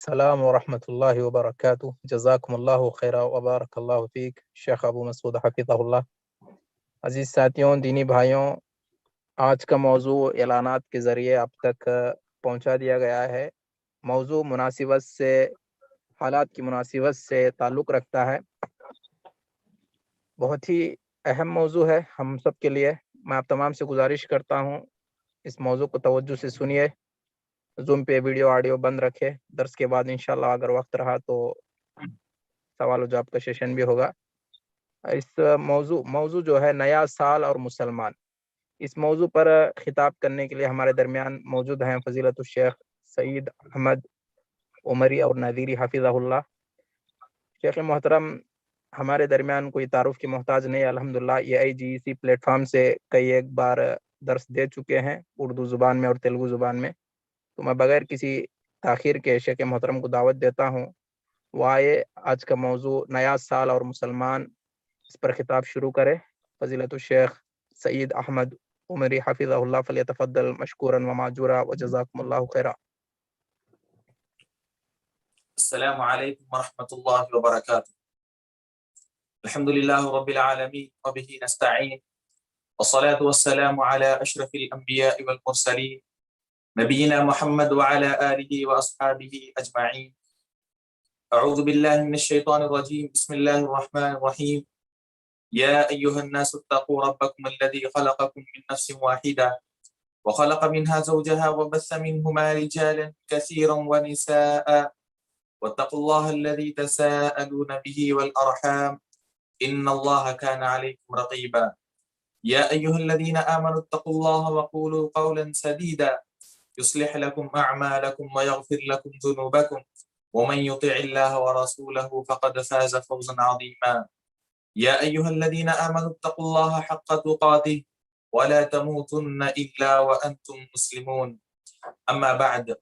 السلام ورحمۃ اللہ وبرکاتہ جزاکم اللہ خیرہ وبارک اللہ فیک شیخ ابو مسعود حفظہ اللہ۔ عزیز ساتھیوں، دینی بھائیوں، آج کا موضوع اعلانات کے ذریعے آپ تک پہنچا دیا گیا ہے۔ موضوع مناسبت سے، حالات کی مناسبت سے تعلق رکھتا ہے، بہت ہی اہم موضوع ہے ہم سب کے لیے۔ میں آپ تمام سے گزارش کرتا ہوں اس موضوع کو توجہ سے سنیے، زوم پہ ویڈیو آڈیو بند رکھے۔ درس کے بعد انشاءاللہ اگر وقت رہا تو سوال و جواب کا سیشن بھی ہوگا۔ اس موضوع جو ہے نیا سال اور مسلمان، اس موضوع پر خطاب کرنے کے لیے ہمارے درمیان موجود ہیں فضیلت الشیخ سعید احمد عمری اور نادری حفظہ اللہ۔ شیخ محترم ہمارے درمیان کوئی تعارف کی محتاج نہیں، الحمدللہ AIGEC پلیٹ فارم سے کئی ایک بار درس دے چکے ہیں اردو زبان میں اور تیلگو زبان میں۔ تو میں بغیر کسی تاخیر کے شیخ محترم کو دعوت دیتا ہوں، وہ آئے آج کا موضوع نیا سال اور مسلمان، اس پر خطاب شروع کرے۔ فضیلت الشیخ سعید احمد عمری حفظہ اللہ فلیتفضل مشکورا وماجورا وجزاکم اللہ خیرا۔ السلام علیکم ورحمۃ اللہ وبرکاتہ۔ الحمد للہ رب العالمین وبہ نستعین والصلاة والسلام علی اشرف الانبیاء والمرسلین نبینا محمد وعلى آلہ واصحابہ اجمعین۔ اعوذ باللہ من الشیطان الرجیم، بسم اللہ الرحمن الرحیم۔ یا ایہا الناس اتقوا ربکم الذی خلقکم من نفس واحدہ وخلق منها زوجها وبث منهما رجالا كثيرا ونساء واتقوا الله الذي تساءلون به والأرحام إن الله كان عليكم رقيبا يا أيها الذين آمنوا اتقوا الله وقولوا قولا سديدا يصلح لكم أعمالكم ويغفر لكم ذنوبكم ومن يطع الله ورسوله فقد فاز فوزا عظيما يا أيها الذين آمنوا اتقوا الله حق تقاته ولا تموتن إلا وأنتم مسلمون أما بعد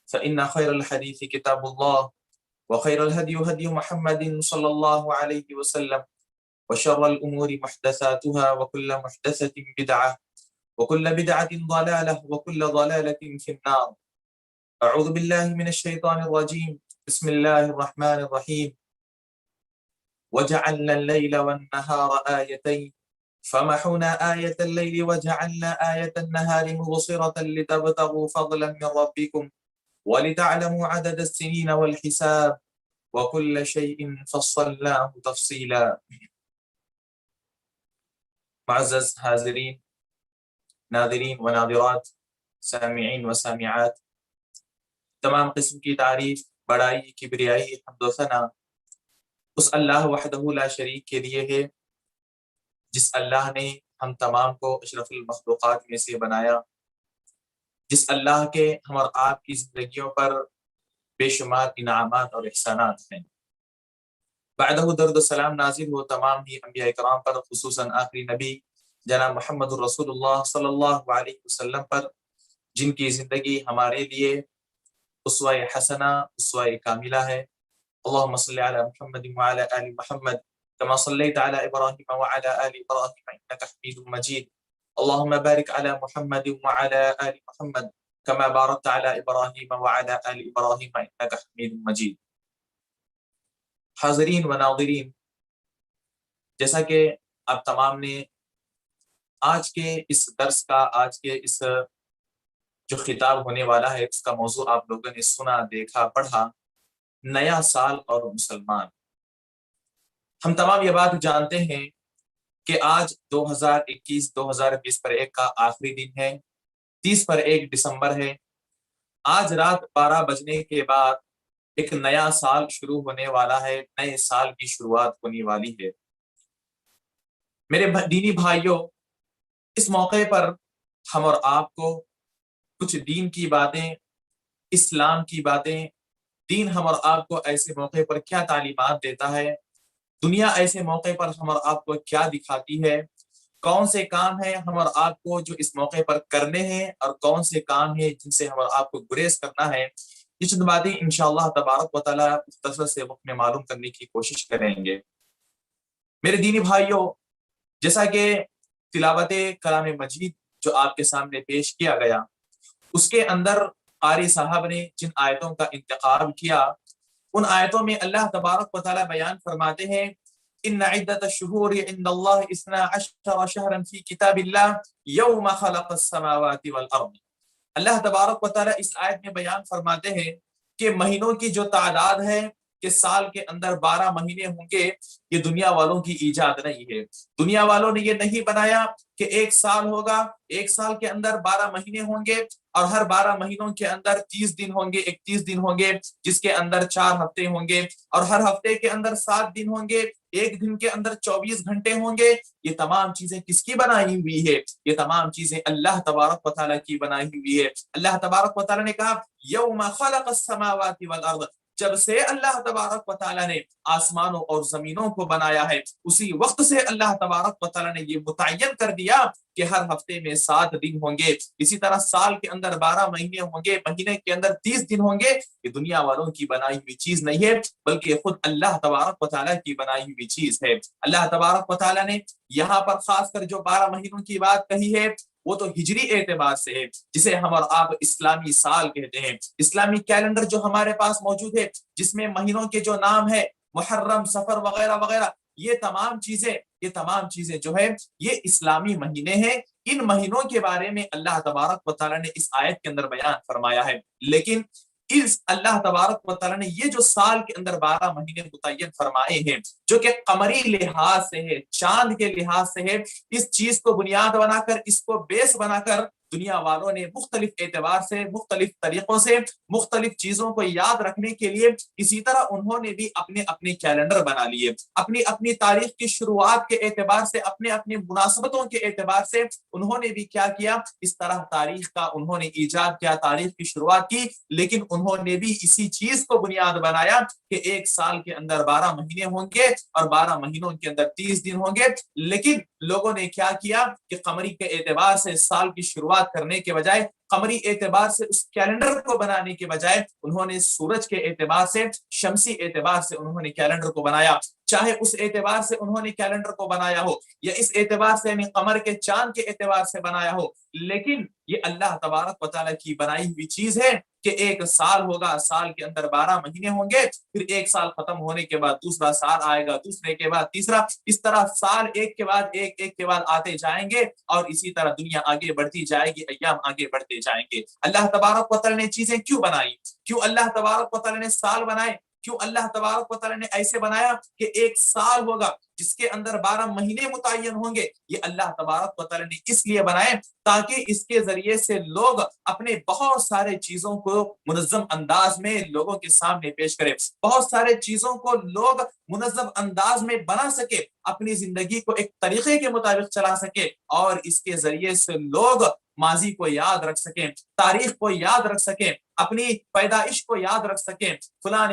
فإن خير الحديث كتاب الله وخير الهدي هدي محمد صلى الله عليه وسلم وشر الأمور محدثاتها وكل محدثة بدعة وكل بدعة ضلالة وكل ضلالة في النار۔ أعوذ بالله من الشيطان الرجيم، بسم الله الرحمن الرحيم۔ وجعلنا الليل والنهار آيتين فمحونا آية الليل وجعلنا آية النهار مبصرة لتبتغوا فضلا من ربكم ولتعلموا عدد السنين والحساب وكل شيء فصلناه تفصيلا۔ معزز حاضرین، ناظرین و ناظرات، سامعین و سامعات، تمام قسم کی تعریف، بڑائی، کبریائی، حمد و ثنا اس اللہ وحدہ لا شریک کے لیے ہے جس اللہ نے ہم تمام کو اشرف المخلوقات میں سے بنایا، جس اللہ کے ہم اور آپ کی زندگیوں پر بے شمار انعامات اور احسانات ہیں۔ بعدہ درد و سلام نازل ہو تمام ہی انبیاء کرام پر، خصوصاً آخری نبی جناب محمد الرسول اللہ صلی اللہ علیہ وسلم پر، جن کی زندگی ہمارے لیے اسوہ حسنہ، اسوہ کاملہ ہے۔ اللہم صلی علی محمد وعلی آل محمد كما صليت على إبراهيم وعلى آل إبراهيم إنك حميد مجيد۔ اللهم بارك على محمد وعلى آل محمد كما باركت على إبراهيم وعلى آل إبراهيم إنك حميد مجيد۔ حاضرین و ناظرین، جیسا کہ آپ تمام نے آج کے اس درس کا، آج کے اس جو خطاب ہونے والا ہے، اس کا موضوع آپ لوگوں نے سنا، دیکھا، پڑھا، نیا سال اور مسلمان۔ ہم تمام یہ بات جانتے ہیں کہ آج 2021 پر ایک کا آخری دن ہے، 30 پر 1 دسمبر ہے۔ آج رات 12 بجنے کے بعد ایک نیا سال شروع ہونے والا ہے، نئے سال کی شروعات ہونے والی ہے۔ میرے دینی بھائیوں، اس موقع پر ہم اور آپ کو کچھ دین کی باتیں، اسلام کی باتیں، دین ہم اور آپ کو ایسے موقع پر کیا تعلیمات دیتا ہے، دنیا ایسے موقع پر ہم اور آپ کو کیا دکھاتی ہے، کون سے کام ہیں ہم اور آپ کو جو اس موقع پر کرنے ہیں، اور کون سے کام ہیں جن سے ہم اور آپ کو گریز کرنا ہے، یہ چند باتیں انشاءاللہ تبارک و تعالیٰ مختصر سے وقت میں معلوم کرنے کی کوشش کریں گے۔ میرے دینی بھائیوں، جیسا کہ تلاوت کلام مجید جو آپ کے سامنے پیش کیا گیا، اس کے اندر قاری صاحب نے جن آیتوں کا انتخاب کیا ان آیتوں میں اللہ تبارک و تعالی بیان فرماتے ہیں ان عدت الشہور عند اللہ 12 شہرا فی کتاب اللہ یوم خلق السماوات والارض۔ اللہ تبارک و تعالی اس آیت میں بیان فرماتے ہیں کہ مہینوں کی جو تعداد ہے کہ سال کے اندر 12 مہینے ہوں گے، یہ دنیا والوں کی ایجاد نہیں ہے۔ دنیا والوں نے یہ نہیں بنایا کہ ایک سال ہوگا، ایک سال کے اندر 12 مہینے ہوں گے اور ہر 12 مہینوں کے اندر 30 دن ہوں گے، 31 دن ہوں گے جس کے اندر 4 ہفتے ہوں گے، اور ہر ہفتے کے اندر 7 دن ہوں گے، ایک دن کے اندر 24 گھنٹے ہوں گے۔ یہ تمام چیزیں کس کی بنائی ہوئی ہے؟ یہ تمام چیزیں اللہ تبارک و تعالیٰ کی بنائی ہوئی ہے۔ اللہ تبارک و تعالیٰ نے کہا یوم خلق السماوات والارض، جب سے اللہ تبارک و تعالیٰ نے آسمانوں اور زمینوں کو بنایا ہے اسی وقت سے اللہ تبارک و تعالیٰ نے یہ متعین کر دیا کہ ہر ہفتے میں 7 دن ہوں گے، اسی طرح سال کے اندر 12 مہینے ہوں گے، مہینے کے اندر 30 دن ہوں گے۔ یہ دنیا والوں کی بنائی ہوئی چیز نہیں ہے بلکہ خود اللہ تبارک و تعالیٰ کی بنائی ہوئی چیز ہے۔ اللہ تبارک و تعالیٰ نے یہاں پر خاص کر جو 12 مہینوں کی بات کہی ہے وہ تو ہجری اعتبار سے ہے، جسے ہم اور آپ اسلامی سال کہتے ہیں۔ اسلامی کیلنڈر جو ہمارے پاس موجود ہے جس میں مہینوں کے جو نام ہے محرم، سفر وغیرہ وغیرہ، یہ تمام چیزیں جو ہے یہ اسلامی مہینے ہیں۔ ان مہینوں کے بارے میں اللہ تبارک و تعالیٰ نے اس آیت کے اندر بیان فرمایا ہے، لیکن اس اللہ تبارک و تعالیٰ نے یہ جو سال کے اندر 12 مہینے متعین فرمائے ہیں جو کہ قمری لحاظ سے ہے، چاند کے لحاظ سے ہے، اس چیز کو بنیاد بنا کر، اس کو بیس بنا کر دنیا والوں نے مختلف اعتبار سے، مختلف طریقوں سے، مختلف چیزوں کو یاد رکھنے کے لیے اسی طرح انہوں نے بھی اپنے اپنے کیلنڈر بنا لیے، اپنی اپنی تاریخ کی شروعات کے اعتبار سے، اپنے اپنے مناسبتوں کے اعتبار سے انہوں نے بھی کیا کیا، اس طرح تاریخ کا انہوں نے ایجاد کیا، تاریخ کی شروعات کی، لیکن انہوں نے بھی اسی چیز کو بنیاد بنایا کہ ایک سال کے اندر 12 مہینے ہوں گے اور 12 مہینوں کے اندر 30 دن ہوں گے۔ لیکن لوگوں نے کیا کیا کہ قمری کے اعتبار سے سال کی شروعات کرنے کے بجائے، قمری اعتبار سے اس کیلنڈر کو بنانے کے بجائے انہوں نے سورج کے اعتبار سے، شمسی اعتبار سے انہوں نے کیلنڈر کو بنایا۔ چاہے اس اعتبار سے انہوں نے کیلنڈر کو بنایا ہو یا اس اعتبار سے یعنی قمر کے چاند کے اعتبار سے بنایا ہو، لیکن یہ اللہ تبارک و تعالیٰ کی بنائی ہوئی چیز ہے کہ ایک سال ہوگا، سال کے اندر 12 مہینے ہوں گے، پھر ایک سال ختم ہونے کے بعد دوسرا سال آئے گا، دوسرے کے بعد تیسرا، اس طرح سال ایک کے بعد ایک کے بعد آتے جائیں گے اور اسی طرح دنیا آگے بڑھتی جائے گی، ایام آگے بڑھتے جائیں گے۔ اللہ تبارک و تعالیٰ نے چیزیں کیوں بنائی؟ کیوں اللہ تبارک و تعالیٰ نے سال بنائے؟ کیوں اللہ تبارک و تعالیٰ نے ایسے بنایا کہ ایک سال ہوگا جس کے اندر 12 مہینے متعین ہوں گے؟ یہ اللہ تبارک و تعالیٰ نے اس لیے بنائے تاکہ اس کے ذریعے سے لوگ اپنے بہت سارے چیزوں کو منظم انداز میں لوگوں کے سامنے پیش کریں، بہت سارے چیزوں کو لوگ منظم انداز میں بنا سکے، اپنی زندگی کو ایک طریقے کے مطابق چلا سکے، اور اس کے ذریعے سے لوگ ماضی کو یاد رکھ سکیں، تاریخ کو یاد رکھ سکیں، اپنی پیدائش کو یاد رکھ سکیں، فلاں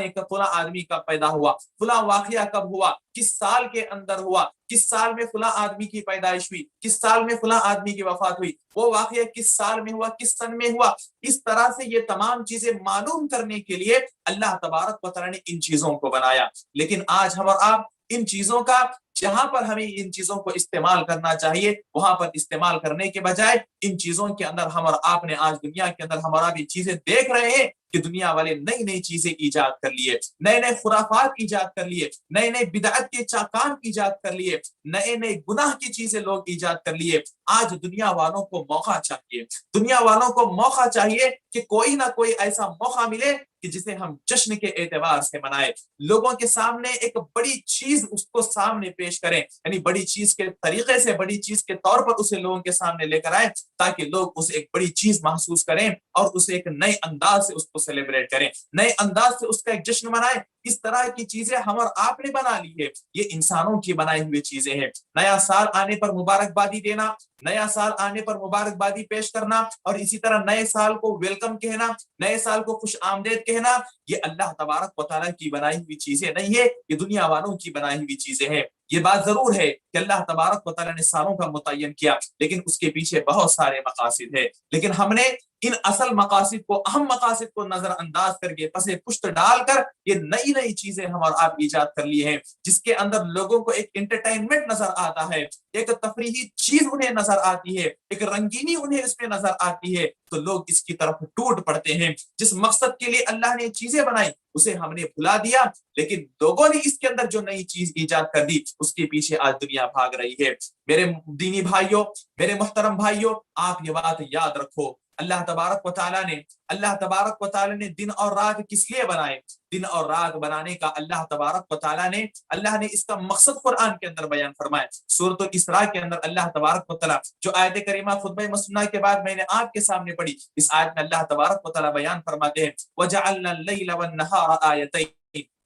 آدمی کب پیدا ہوا، فلاں واقعہ کب ہوا، کس سال کے اندر ہوا، کس سال میں فلاں آدمی کی پیدائش ہوئی، کس سال میں فلاں آدمی کی وفات ہوئی، وہ واقعہ کس سال میں ہوا، کس سن میں ہوا۔ اس طرح سے یہ تمام چیزیں معلوم کرنے کے لیے اللہ تبارک و تعالیٰ نے ان چیزوں کو بنایا۔ لیکن آج ہم اور آپ ان چیزوں کا جہاں پر ہمیں ان چیزوں کو استعمال کرنا چاہیے وہاں پر استعمال کرنے کے بجائے ان چیزوں کے اندر ہم اور آپ نے آج دنیا کے اندر ہمارا بھی چیزیں دیکھ رہے ہیں کہ دنیا والے نئی نئی چیزیں ایجاد کر لیے، نئے نئے خرافات ایجاد کر لیے، نئے نئے بدعت کے کام ایجاد کر لیے، نئے نئے گناہ کی چیزیں لوگ ایجاد کر لیے۔ آج دنیا والوں کو موقع چاہیے، دنیا والوں کو موقع چاہیے کہ کوئی نہ کوئی ایسا موقع ملے کہ جسے ہم جشن کے اعتبار سے منائے، لوگوں کے سامنے ایک بڑی چیز اس کو سامنے پیش کریں، یعنی بڑی چیز کے طریقے سے، بڑی چیز کے طور پر اسے لوگوں کے سامنے لے کر آئے تاکہ لوگ اسے ایک بڑی چیز محسوس کریں اور اسے ایک نئے انداز سے اس کو سیلیبریٹ کریں، نئے انداز سے اس کا ایک جشن منائیں۔ اس طرح کی چیزیں ہم اور آپ نے بنا لی ہے، یہ انسانوں کی بنائی ہوئی چیزیں ہیں۔ نیا سال آنے پر مبارکبادی دینا، نیا سال آنے پر مبارکبادی پیش کرنا، اور اسی طرح نئے سال کو ویلکم کہنا، نئے سال کو خوش آمدید کہنا، یہ اللہ تبارک و تعالیٰ کی بنائی ہوئی چیزیں نہیں ہے، یہ دنیا والوں کی بنائی ہوئی چیزیں ہیں۔ یہ بات ضرور ہے کہ اللہ تبارک و تعالیٰ نے سالوں کا متعین کیا، لیکن اس کے پیچھے بہت سارے مقاصد ہیں، لیکن ہم نے ان اصل مقاصد کو، اہم مقاصد کو نظر انداز کر کے پسے پشت ڈال کر یہ نئی نئی چیزیں ہم اور آپ ایجاد کر لی ہیں، جس کے اندر لوگوں کو ایک انٹرٹینمنٹ نظر آتا ہے، ایک تفریحی چیز انہیں نظر آتی ہے، ایک رنگینی انہیں اس میں نظر آتی ہے، تو لوگ اس کی طرف ٹوٹ پڑتے ہیں۔ جس مقصد کے لیے اللہ نے چیزیں بنائی اسے ہم نے بھلا دیا، لیکن لوگوں نے اس کے اندر جو نئی چیز ایجاد کر دی اس کے پیچھے آج دنیا بھاگ رہی ہے۔ میرے دینی بھائیوں، میرے محترم بھائیوں، آپ یہ بات یاد رکھو، اللہ تبارک و تعالی نے دن اور رات کس لیے بنائے؟ دن اور رات بنانے کا اللہ نے اس کا مقصد قرآن کے اندر بیان فرمایا۔ سورۃ الاسراء کے اندر اللہ تبارک و تعالی جو آیت کریمہ خطبہ مسنہ کے بعد میں نے آپ کے سامنے پڑھی، اس آیت میں اللہ تبارک و تعالی بیان فرماتے ہیں وَجَعَلْنَا اللَّيْلَ وَالنَّهَارَ آيَتَيْنِ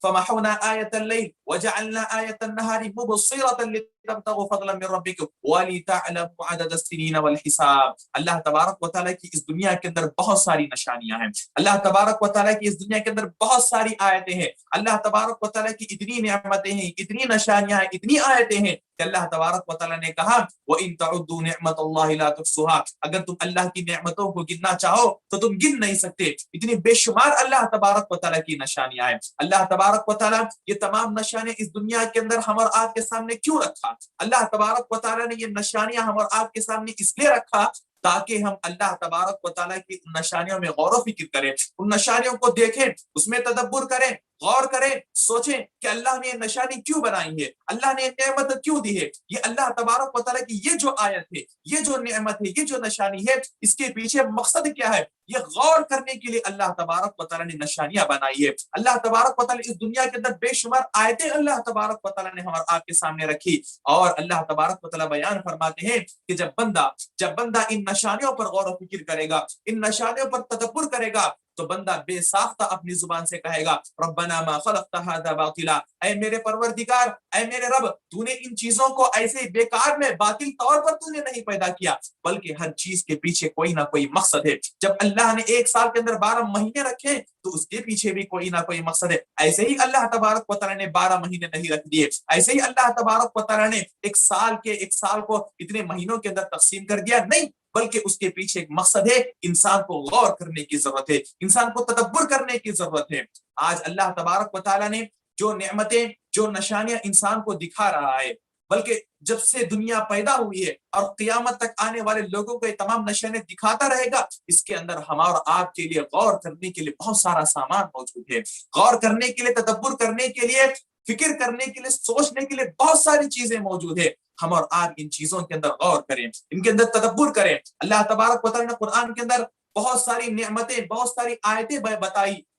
فمحونا آية الليل وجعلنا آية النهار مبصرة لتبتغوا فضلا من ربكم ولتعلموا عدد السنين والحساب۔ اللہ تبارک و تعالیٰ کی اس دنیا کے اندر بہت ساری نشانیاں ہیں، اللہ تبارک و تعالیٰ کی اس دنیا کے اندر بہت ساری آیتیں ہیں، اللہ تبارک و تعالیٰ کی اتنی نعمتیں ہیں، اتنی نشانیاں ہیں، اتنی آیتیں ہیں کہ اللہ تبارک و تعالیٰ نے کہا وَإِن تَعُدُّوا نِعْمَةَ اللَّهِ لَا تُحْصُوهَا، اگر تم اللہ کی نعمتوں کو گننا چاہو تو تم گن نہیں سکتے، اتنی بے شمار اللہ تبارک و تعالیٰ کی نشانیاں ہیں۔ اللہ تبارک و تعالیٰ یہ تمام نشانیاں اس دنیا کے اندر ہم اور آپ کے سامنے کیوں رکھا؟ اللہ تبارک و تعالیٰ نے یہ نشانیاں ہم اور آپ کے سامنے اس لیے رکھا تاکہ ہم اللہ تبارک و تعالیٰ کی نشانیوں میں غور و فکر کریں، ان نشانیوں کو دیکھیں، اس میں تدبر کریں، غور کریں، سوچیں کہ اللہ نے یہ نشانی کیوں بنائی ہے، اللہ نے یہ نعمت کیوں دی ہے، یہ اللہ تبارک و تعالیٰ کی یہ جو آیت ہے، یہ جو نعمت ہے، یہ جو نشانی ہے، اس کے پیچھے مقصد کیا ہے، یہ غور کرنے کے لیے اللہ تبارک و تعالیٰ نے نشانیاں بنائی ہے۔ اللہ تبارک و تعالیٰ اس دنیا کے اندر بے شمار آیتیں اللہ تبارک و تعالیٰ نے ہمارے آپ کے سامنے رکھی، اور اللہ تبارک و تعالیٰ بیان فرماتے ہیں کہ جب بندہ ان نشانیوں پر غور و فکر کرے گا، ان نشانیوں پر تدبر کرے گا، تو بندہ بے ساختہ اپنی زبان سے کہے گا ربنا ما خلقت هذا باطلا، اے میرے پروردگار، اے میرے رب، تو نے ان چیزوں کو ایسے بیکار میں باطل طور پر تو نے نہیں پیدا کیا، بلکہ ہر چیز کے پیچھے کوئی نہ کوئی مقصد ہے۔ جب اللہ نے ایک سال کے اندر 12 مہینے رکھے تو اس کے پیچھے بھی کوئی نہ کوئی مقصد ہے۔ ایسے ہی اللہ تبارک و تعالیٰ نے 12 مہینے نہیں رکھ دیے، ایسے ہی اللہ تبارک و تعالیٰ نے ایک سال کو اتنے مہینوں کے اندر تقسیم کر دیا، نہیں، بلکہ اس کے پیچھے ایک مقصد ہے، انسان کو غور کرنے کی ضرورت ہے، انسان کو تدبر کرنے کی ضرورت ہے۔ آج اللہ تبارک و تعالیٰ نے جو نعمتیں، جو نشانیاں انسان کو دکھا رہا ہے، بلکہ جب سے دنیا پیدا ہوئی ہے اور قیامت تک آنے والے لوگوں کو یہ تمام نشانیاں دکھاتا رہے گا، اس کے اندر ہمارا آپ کے لیے غور کرنے کے لیے بہت سارا سامان موجود ہے، غور کرنے کے لیے، تدبر کرنے کے لیے، فکر کرنے کے لیے، سوچنے کے لیے بہت ساری چیزیں موجود ہے۔ ہم اور آپ ان چیزوں کے اندر غور کریں، ان کے اندر تدبر کریں۔ اللہ تبارک و تعالیٰ نے قرآن کے اندر بہت ساری نعمتیں، بہت ساری آیتیں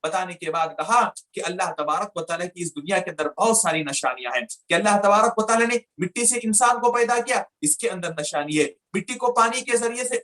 بتانے کے بعد کہا کہ اللہ تبارک و تعالیٰ کی اس دنیا کے اندر بہت ساری نشانیاں ہیں، کہ اللہ تبارک و تعالیٰ نے مٹی سے انسان کو پیدا کیا، اس کے اندر نشانی ہے، مٹی کو پانی کے ذریعے سے،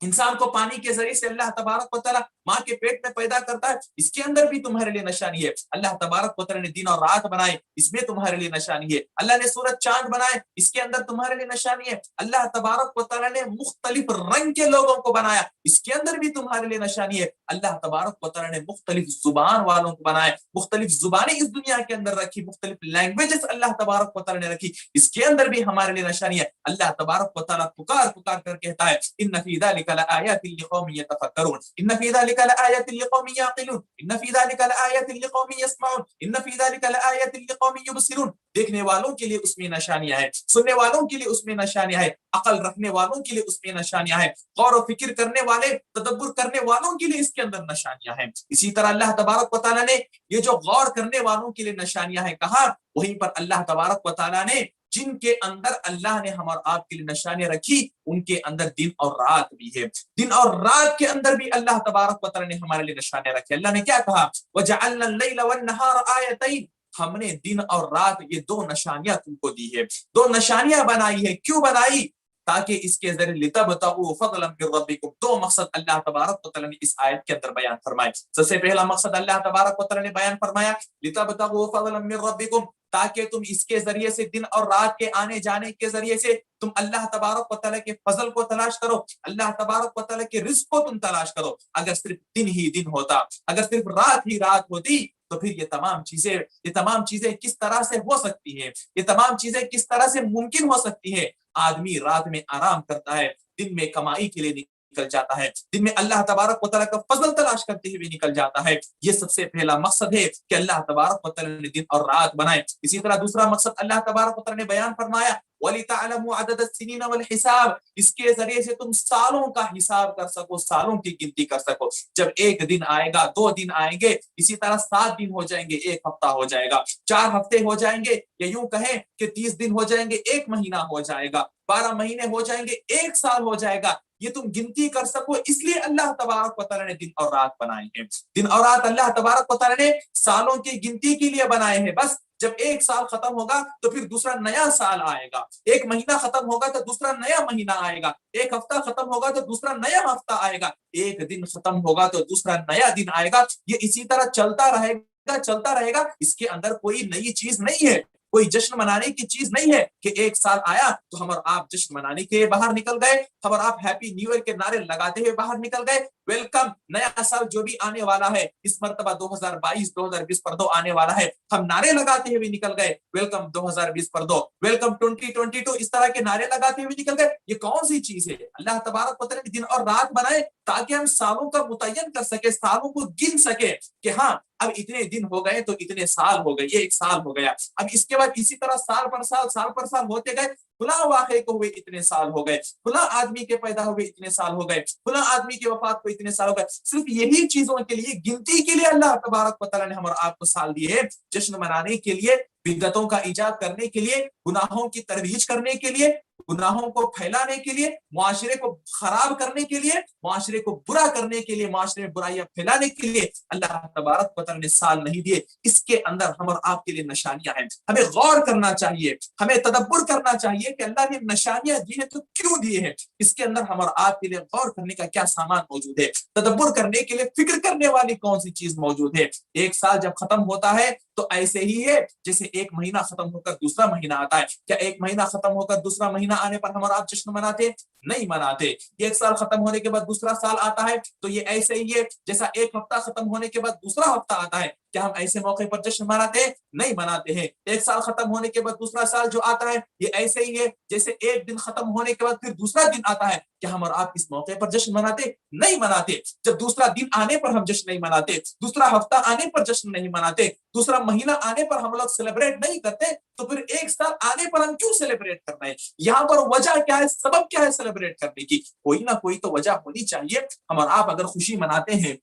انسان کو پانی کے ذریعے سے اللہ تبارک و تعالیٰ ماں کے پیٹ میں پیدا کرتا ہے، اس کے اندر بھی تمہارے لیے نشانی ہے۔ اللہ تبارک و تعالیٰ نے دن اور رات بنائے، اس میں تمہارے لیے نشانی ہے۔ اللہ نے سورج چاند بنائے، اس کے اندر تمہارے لیے نشانی ہے۔ اللہ تبارک و تعالیٰ نے مختلف رنگ کے لوگوں کو بنایا، اس کے اندر بھی تمہارے لیے نشانی ہے۔ اللہ تبارک و تعالیٰ نے مختلف زبان والوں کو بنائے، مختلف زبانیں اس دنیا کے اندر رکھی، مختلف لینگویجز اللہ تبارک و تعالیٰ نے رکھی، اس کے اندر بھی ہمارے لیے نشانی ہے۔ اللہ تبارک و تعالیٰ پکار کر کہتا ہے ان فی ذلک لآیات لقوم یتفکرون، ان فی ذلک لآیات لقوم یعقلون، ان فی ذلک لآیات لقوم یسمعون، ان فی ذلک لآیات لقوم یبصرون۔ دیکھنے والوں کے لیے اس میں نشانیاں ہیں، سننے والوں کے لیے اس میں نشانیاں ہیں، عقل رکھنے والوں کے لیے اس میں نشانیاں ہیں، غور و فکر کرنے والے، تدبر کرنے والوں کے لیے اس کے اندر نشانیاں ہیں۔ اسی طرح اللہ تبارک و تعالیٰ نے یہ جو غور کرنے والوں کے لیے نشانیاں ہیں کہا، وہیں پر اللہ تبارک و تعالیٰ نے جن کے اندر اللہ نے ہم اور آپ کے لیے نشانیاں رکھی، ان کے اندر دن اور رات بھی ہے، دن اور رات کے اندر بھی اللہ تبارک و تعالیٰ نے ہمارے لیے نشانیاں رکھی۔ اللہ نے کیا کہا وَجَعَلْنَا اللَّيْلَ وَالنَّهَارَ آيَتَيْنِ، ہم نے دن اور رات یہ دو نشانیاں تم کو دی ہے، دو نشانیاں بنائی ہے۔ کیوں بنائی؟ تاکہ اس کے ذریعے لِتَبْتَغُوا فَضْلًا مِّن رَّبِّكُمْ، دو مقصد اللہ تبارک و تعالیٰ نے اس آیت کے اندر بیان فرمائے۔ سب سے پہلا مقصد اللہ تبارک و تعالیٰ نے بیان فرمایا لِتَبْتَغُوا فَضْلًا مِّن رَّبِّكُمْ، تاکہ تم اس کے ذریعے سے، دن اور رات کے آنے جانے کے ذریعے سے، تم اللہ تبارک و تعالیٰ کے فضل کو تلاش کرو، اللہ تبارک و تعالیٰ کے رزق کو تم تلاش کرو۔ اگر صرف دن ہی دن ہوتا، اگر صرف رات ہی رات ہوتی، تو پھر یہ تمام چیزیں کس طرح سے ہو سکتی ہیں، یہ تمام چیزیں کس طرح سے ممکن ہو سکتی ہیں۔ آدمی رات میں آرام کرتا ہے، دن میں کمائی کے لیے نکل جاتا ہے, دن میں اللہ تبارک و تعالیٰ کا فضل تلاش کرتے ہوئے نکل جاتا ہے. یہ سب سے پہلا مقصد ہے کہ اللہ تبارک و تعالیٰ نے دن اور رات بنائے. اسی طرح دوسرا مقصد اللہ تبارک و تعالیٰ نے بیان فرمایا وَلِتَعْلَمُوا عَدَدَ السِّنِينَ وَالْحِسَابَ, اس کے ذریعے سے تم سالوں کا حساب کر سکو, سالوں کی گنتی کر سکو. جب ایک دن آئے گا, 2 دن آئیں گے, اسی طرح 7 دن ہو جائیں گے, 1 ہفتہ ہو جائے گا, 4 ہفتے ہو جائیں گے, یا یوں کہیں کہ 30 دن ہو جائیں گے, 1 مہینہ ہو جائے گا, 12 مہینے ہو جائیں گے, 1 سال ہو جائے گا. یہ تم گنتی کر سکو, اس لیے اللہ تبارک و تعالیٰ نے دن اور رات بنائے ہیں. دن اور رات اللہ تبارک و تعالیٰ نے سالوں کی گنتی کے لیے بنائے ہیں. بس جب 1 سال ختم ہوگا تو پھر دوسرا نیا سال آئے گا, 1 مہینہ ختم ہوگا تو دوسرا نیا مہینہ آئے گا, 1 ہفتہ ختم ہوگا تو دوسرا نیا ہفتہ آئے گا, 1 دن ختم ہوگا تو دوسرا نیا دن آئے گا. یہ اسی طرح چلتا رہے گا, چلتا رہے گا. اس کے اندر کوئی نئی چیز نہیں ہے, کوئی جشن منانے کی چیز نہیں ہے کہ 1 سال آیا تو ہم اور آپ جشن منانے کے باہر نکل گئے, ہم اور آپ ہیپی نیو ایئر کے نعرے لگاتے ہوئے باہر نکل گئے. ویلکم, نیا سال جو بھی آنے والا ہے, اس مرتبہ 2022 2020 پر 2 آنے والا ہے, ہم نعرے لگاتے ہوئے نکل گئے ویلکم 2020 پر 2, ویلکم 2022, اس طرح کے نعرے لگاتے ہوئے نکل گئے. یہ کون سی چیز ہے؟ اللہ تبارک و تعالیٰ نے دن اور رات بنائے تاکہ ہم سالوں کا متعین کر سکے, سالوں کو گن سکے کہ ہاں اب اتنے دن ہو گئے تو اتنے سال ہو گئے, یہ 1 سال ہو گیا. اب اس کے بعد اسی طرح سال پر سال ہوتے گئے, فلاں واقعے کو ہوئے اتنے سال ہو گئے, فلاں آدمی کے پیدا ہوئے اتنے سال ہو گئے, فلاں آدمی کی وفات کو اتنے سال ہو گئے. صرف یہی چیزوں کے لیے, گنتی کے لیے اللہ تبارک و تعالیٰ نے ہم اور آپ کو سال دیے ہیں, جشن منانے کے لیے, بدعتوں کا ایجاد کرنے کے لیے, گناہوں کی ترویج کرنے کے لیے, گناہوں کو پھیلانے کے لیے, معاشرے کو خراب کرنے کے لیے, معاشرے کو برا کرنے کے لیے, معاشرے میں برائیاں پھیلانے کے لیے اللہ تبارک و تعالیٰ نے سال نہیں دیے. اس کے اندر ہم اور آپ کے لیے نشانیاں ہیں. ہمیں غور کرنا چاہیے, ہمیں تدبر کرنا چاہیے کہ اللہ نے نشانیاں دی ہیں تو کیوں دیے ہیں, اس کے اندر ہم اور آپ کے لیے غور کرنے کا کیا سامان موجود ہے, تدبر کرنے کے لیے فکر کرنے والی کون سی چیز موجود ہے. 1 سال جب ختم ہوتا ہے تو ایسے ہی ہے جیسے 1 مہینہ ختم ہو کر دوسرا مہینہ آتا ہے. کیا 1 مہینہ ختم ہو کر دوسرا مہینہ آنے پر ہم اور آپ جشن مناتے؟ نہیں مناتے. 1 سال ختم ہونے کے بعد دوسرا سال آتا ہے تو یہ ایسے ہی ہے جیسا 1 ہفتہ ختم ہونے کے بعد دوسرا ہفتہ آتا ہے. کیا ہم ایسے موقع پر جشن مناتے؟ نہیں مناتے ہیں. 1 سال ختم ہونے کے بعد دوسرا سال جو آتا ہے یہ ایسے ہی ہے جیسے 1 دن ختم ہونے کے بعد پھر دوسرا دن آتا ہے. کیا ہم اور آپ اس موقع پر جشن مناتے؟ نہیں مناتے. جب دوسرا دن آنے پر ہم جشن نہیں مناتے, دوسرا ہفتہ آنے پر جشن نہیں مناتے, دوسرا مہینہ آنے پر ہم لوگ سیلیبریٹ نہیں کرتے, تو پھر 1 سال آنے پر ہم کیوں سیلیبریٹ کرنا ہے؟ یہاں پر وجہ کیا ہے, سبب کیا ہے سیلیبریٹ کرنے کی؟ کوئی نہ کوئی تو وجہ ہونی چاہیے. ہم اور آپ اگر خوشی مناتے ہیں,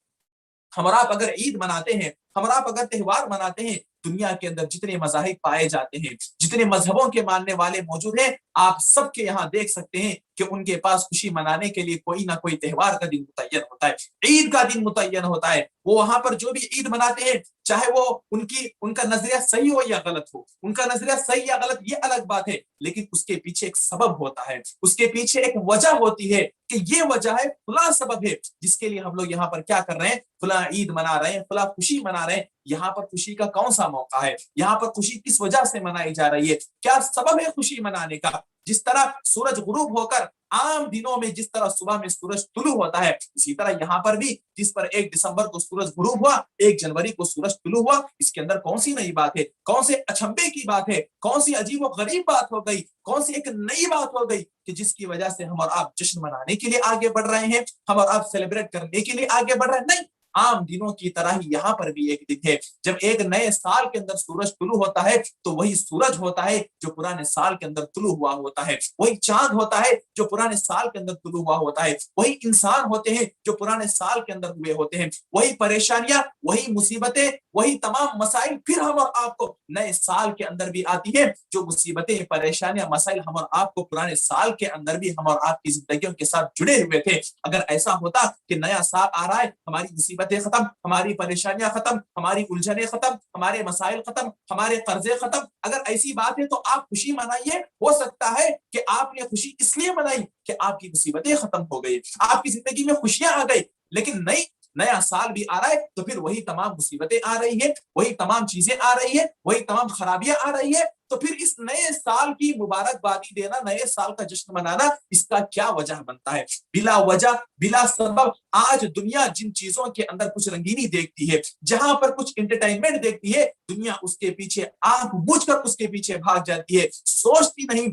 ہم اور آپ اگر عید مناتے ہیں, ہم اور آپ اگر تہوار مناتے ہیں, دنیا کے اندر جتنے مذاہب پائے جاتے ہیں, جتنے مذہبوں کے ماننے والے موجود ہیں, آپ سب کے یہاں دیکھ سکتے ہیں کہ ان کے پاس خوشی منانے کے لیے کوئی نہ کوئی تہوار کا دن متعین ہوتا ہے, عید کا دن متعین ہوتا ہے. وہ وہاں پر جو بھی عید مناتے ہیں, چاہے وہ ان کا نظریہ صحیح ہو یا غلط ہو, ان کا نظریہ صحیح یا غلط یہ الگ بات ہے, لیکن اس کے پیچھے ایک سبب ہوتا ہے, اس کے پیچھے ایک وجہ ہوتی ہے کہ یہ وجہ ہے, فلاں سبب ہے جس کے لیے ہم لوگ یہاں پر کیا کر رہے ہیں, فلاں عید منا رہے ہیں, فلاں خوشی منا رہے ہیں. یہاں پر خوشی کا کون سا موقع ہے, یہاں پر خوشی کس وجہ سے منائی جا رہی ہے, کیا سبب ہے خوشی منانے کا؟ جس طرح سورج غروب ہو کر عام دنوں میں جس طرح صبح میں سورج طلوع ہوتا ہے, اسی طرح یہاں پر بھی جس پر 1 دسمبر کو سورج غروب ہوا, 1 جنوری کو سورج طلوع ہوا, اس کے اندر کون سی نئی بات ہے, کون سے اچنبے کی بات ہے, کون سی عجیب و غریب بات ہو گئی, کون سی ایک نئی بات ہو گئی کہ جس کی وجہ سے ہم اور آپ جشن منانے کے لیے آگے بڑھ رہے ہیں, ہم اور آپ سیلیبریٹ کرنے کے لیے آگے بڑھ رہے ہیں؟ نہیں, عام دنوں کی طرح ہی یہاں پر بھی ایک دن ہے جب ایک نئے سال کے اندر سورج طلوع ہوتا ہے, تو وہی سورج ہوتا ہے جو پرانے سال کے اندر طلوع ہوا ہوتا ہے, وہی چاند ہوتا ہے جو پرانے سال کے اندر طلوع ہوا ہوتا ہے, وہی انسان ہوتے ہیں جو پرانے سال کے اندر ہوئے ہوتے ہیں, وہی پریشانیاں, وہی مصیبتیں, وہی تمام مسائل پھر ہم اور آپ کو نئے سال کے اندر بھی آتی ہے, جو مصیبتیں, پریشانیاں, مسائل ہم اور آپ کو پرانے سال کے اندر بھی ہم اور آپ کی زندگیوں کے ساتھ جڑے ہوئے تھے. اگر ایسا ہوتا کہ نیا سال آ رہا ہے, ہماری مصیبتیں ختم, ہماری پریشانیاں ختم, ہماری الجھنیں ختم, ہمارے مسائل ختم, ہمارے قرضے ختم, اگر ایسی بات ہے تو آپ خوشی منائیے. ہو سکتا ہے کہ آپ نے خوشی اس لیے منائی کہ آپ کی مصیبتیں ختم ہو گئی, آپ کی زندگی میں خوشیاں آ گئی, لیکن نہیں, نیا سال بھی آ رہا ہے تو پھر وہی تمام مصیبتیں آ رہی ہیں, وہی تمام چیزیں آ رہی ہیں, وہی تمام خرابیاں آ رہی ہیں. تو پھر اس نئے سال کی مبارکبادی دینا, نئے سال کا جشن منانا, اس کا کیا وجہ بنتا ہے؟ بلا وجہ, بلا سبب آج دنیا جن چیزوں کے اندر کچھ رنگینی دیکھتی ہے, جہاں پر کچھ انٹرٹینمنٹ دیکھتی ہے, دنیا اس کے پیچھے آنکھ بوجھ کر اس کے پیچھے بھاگ جاتی ہے, سوچتی نہیں,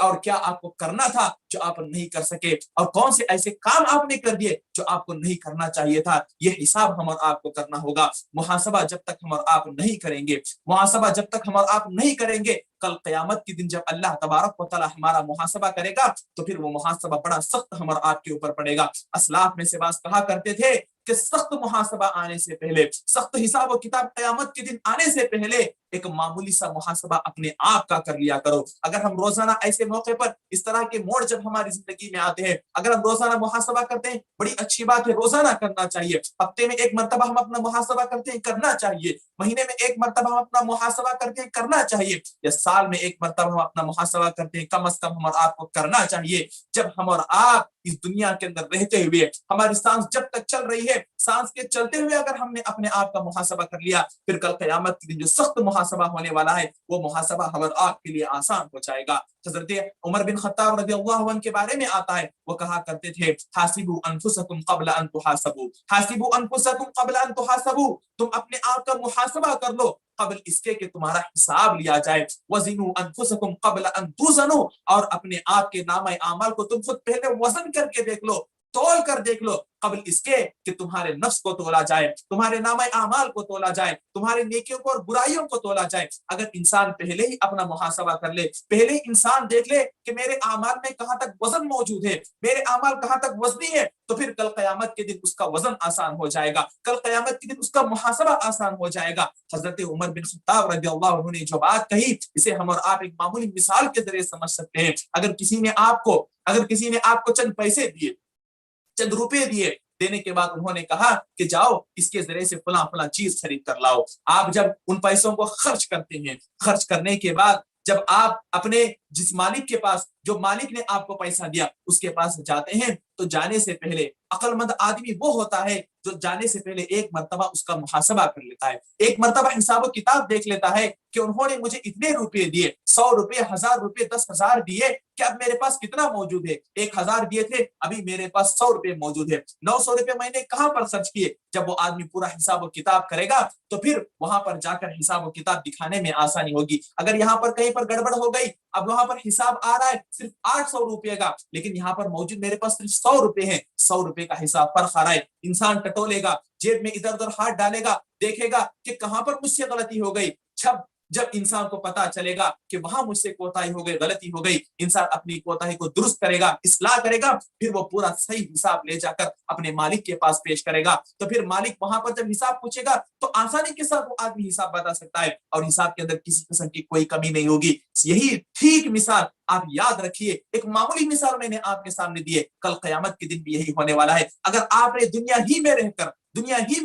اور کیا آپ کو کرنا تھا جو آپ نہیں کر سکے, اور کون سے ایسے کام آپ نے کر دیے جو آپ کو نہیں کرنا چاہیے تھا. یہ حساب ہم اور آپ کو کرنا ہوگا. محاسبہ جب تک ہم اور آپ نہیں کریں گے, محاسبہ جب تک ہم اور آپ نہیں کریں گے, کل قیامت کے دن جب اللہ تبارک و تعالی ہمارا محاسبہ کرے گا تو پھر وہ محاسبہ بڑا سخت ہم اور آپ کے اوپر پڑے گا. اسلاف میں سے بعض کہا کرتے تھے کہ سخت محاسبہ آنے سے پہلے, سخت حساب و کتاب قیامت کے دن آنے سے پہلے ایک معمولی سا محاسبہ اپنے آپ کا کر لیا کرو. اگر ہم روزانہ ایسے موقع پر اس طرح کے موڑ جب ہماری زندگی میں آتے ہیں, اگر ہم روزانہ محاسبہ کرتے ہیں, بڑی اچھی بات ہے, روزانہ کرنا چاہیے. ہفتے میں ایک مرتبہ ہم اپنا محاسبہ کرتے ہیں, کرنا چاہیے. مہینے میں ایک مرتبہ ہم اپنا محاسبہ کرتے ہیں, کرنا چاہیے. یا سال میں ایک مرتبہ ہم اپنا محاسبہ کرتے ہیں, کم از کم ہم اور آپ کو کرنا چاہیے. جب ہم اور آپ اس دنیا کے اندر رہتے ہوئے, ہماری سانس جب تک چل رہی ہے, سانس کے چلتے ہوئے اگر ہم نے اپنے آپ کا محاسبہ کر لیا, پھر کل قیامت کے دن جو سخت محاسبہ ہونے والا ہے وہ محاسبہ ہم اور آپ کے لیے آسان ہو جائے گا. حضرت عمر بن خطاب رضی اللہ عنہ کے بارے میں آتا ہے, وہ کہا کرتے تھے حاسبوا انفسکم قبل ان تحاسبوا, حاسبوا انفسکم قبل ان تحاسبوا, تم اپنے آپ کا محاسبہ کر لو قبل اس کے کہ تمہارا حساب لیا جائے. وزنوا انفسکم قبل ان توزنوا, اور اپنے آپ کے نامہ اعمال کو تم خود پہلے وزن کر کے دیکھ لو, تول کر دیکھ لو, قبل اس کے کہ تمہارے نفس کو تولا جائے, تمہارے نامہ اعمال کو تولا جائے, تمہارے نیکیوں کو اور برائیوں کو تولا جائے. اگر انسان پہلے ہی اپنا محاسبہ کر لے, پہلے ہی انسان دیکھ لے کہ میرے اعمال میں کہاں تک وزن موجود ہے, میرے اعمال کہاں تک وزنی ہے, تو پھر کل قیامت کے دن اس کا وزن آسان ہو جائے گا, کل قیامت کے دن اس کا محاسبہ آسان ہو جائے گا. حضرت عمر بن خطاب رضی اللہ عنہ نے جو بات کہی, اسے ہم اور آپ ایک معمولی مثال کے ذریعے سمجھ سکتے ہیں. اگر کسی نے آپ کو چند پیسے دیے, چند روپے دیے, دینے کے بعد انہوں نے کہا کہ جاؤ اس کے ذریعے سے فلاں فلاں چیز خرید کر لاؤ. آپ جب ان پیسوں کو خرچ کرتے ہیں, خرچ کرنے کے بعد جب آپ اپنے جس مالک کے پاس, جو مالک نے آپ کو پیسہ دیا اس کے پاس جاتے ہیں, تو جانے سے پہلے عقل مند آدمی وہ ہوتا ہے جو جانے سے پہلے ایک مرتبہ اس کا محاسبہ کر لیتا ہے, ایک مرتبہ حساب و کتاب دیکھ لیتا ہے کہ انہوں نے مجھے اتنے روپے دیے, 100 روپے, 1000 روپے, 10,000 دیے, کہ اب میرے پاس کتنا موجود ہے, 1000 دیے تھے, ابھی میرے پاس 100 روپے موجود ہے, 900 روپے میں نے کہاں پر خرچ کیے. جب وہ آدمی پورا حساب و کتاب کرے گا تو پھر وہاں پر جا کر حساب و کتاب دکھانے میں آسانی ہوگی. اگر یہاں پر کہیں پر گڑبڑ ہو گئی, اب وہاں پر حساب آ رہا ہے صرف 800 روپے کا, لیکن یہاں پر موجود میرے پاس صرف 100 روپے ہیں, 100 روپے کا حساب فرق آ رہا ہے. انسان ٹٹولے گا, جیب میں ادھر ادھر ہاتھ ڈالے گا, دیکھے گا کہ کہاں پر مجھ سے غلطی ہو گئی. جب انسان کو پتا چلے گا کہ وہاں مجھ سے کوتاہی ہو گئی, غلطی ہو گئی, انسان اپنی کوتاہی کو درست کرے گا, اصلاح کرے گا, پھر وہ پورا صحیح حساب لے جا کر اپنے مالک کے پاس پیش کرے گا. تو پھر مالک وہاں پر جب حساب پوچھے گا تو آسانی کے ساتھ وہ آدمی حساب بتا سکتا ہے, اور حساب کے اندر کسی قسم کی کوئی کمی نہیں ہوگی. یہی ٹھیک مثال آپ یاد رکھیے, ایک معمولی مثال میں نے آپ کے سامنے دی ہے, کل قیامت کے دن بھی یہی ہونے والا ہے. اگر آپ نے دنیا ہی میں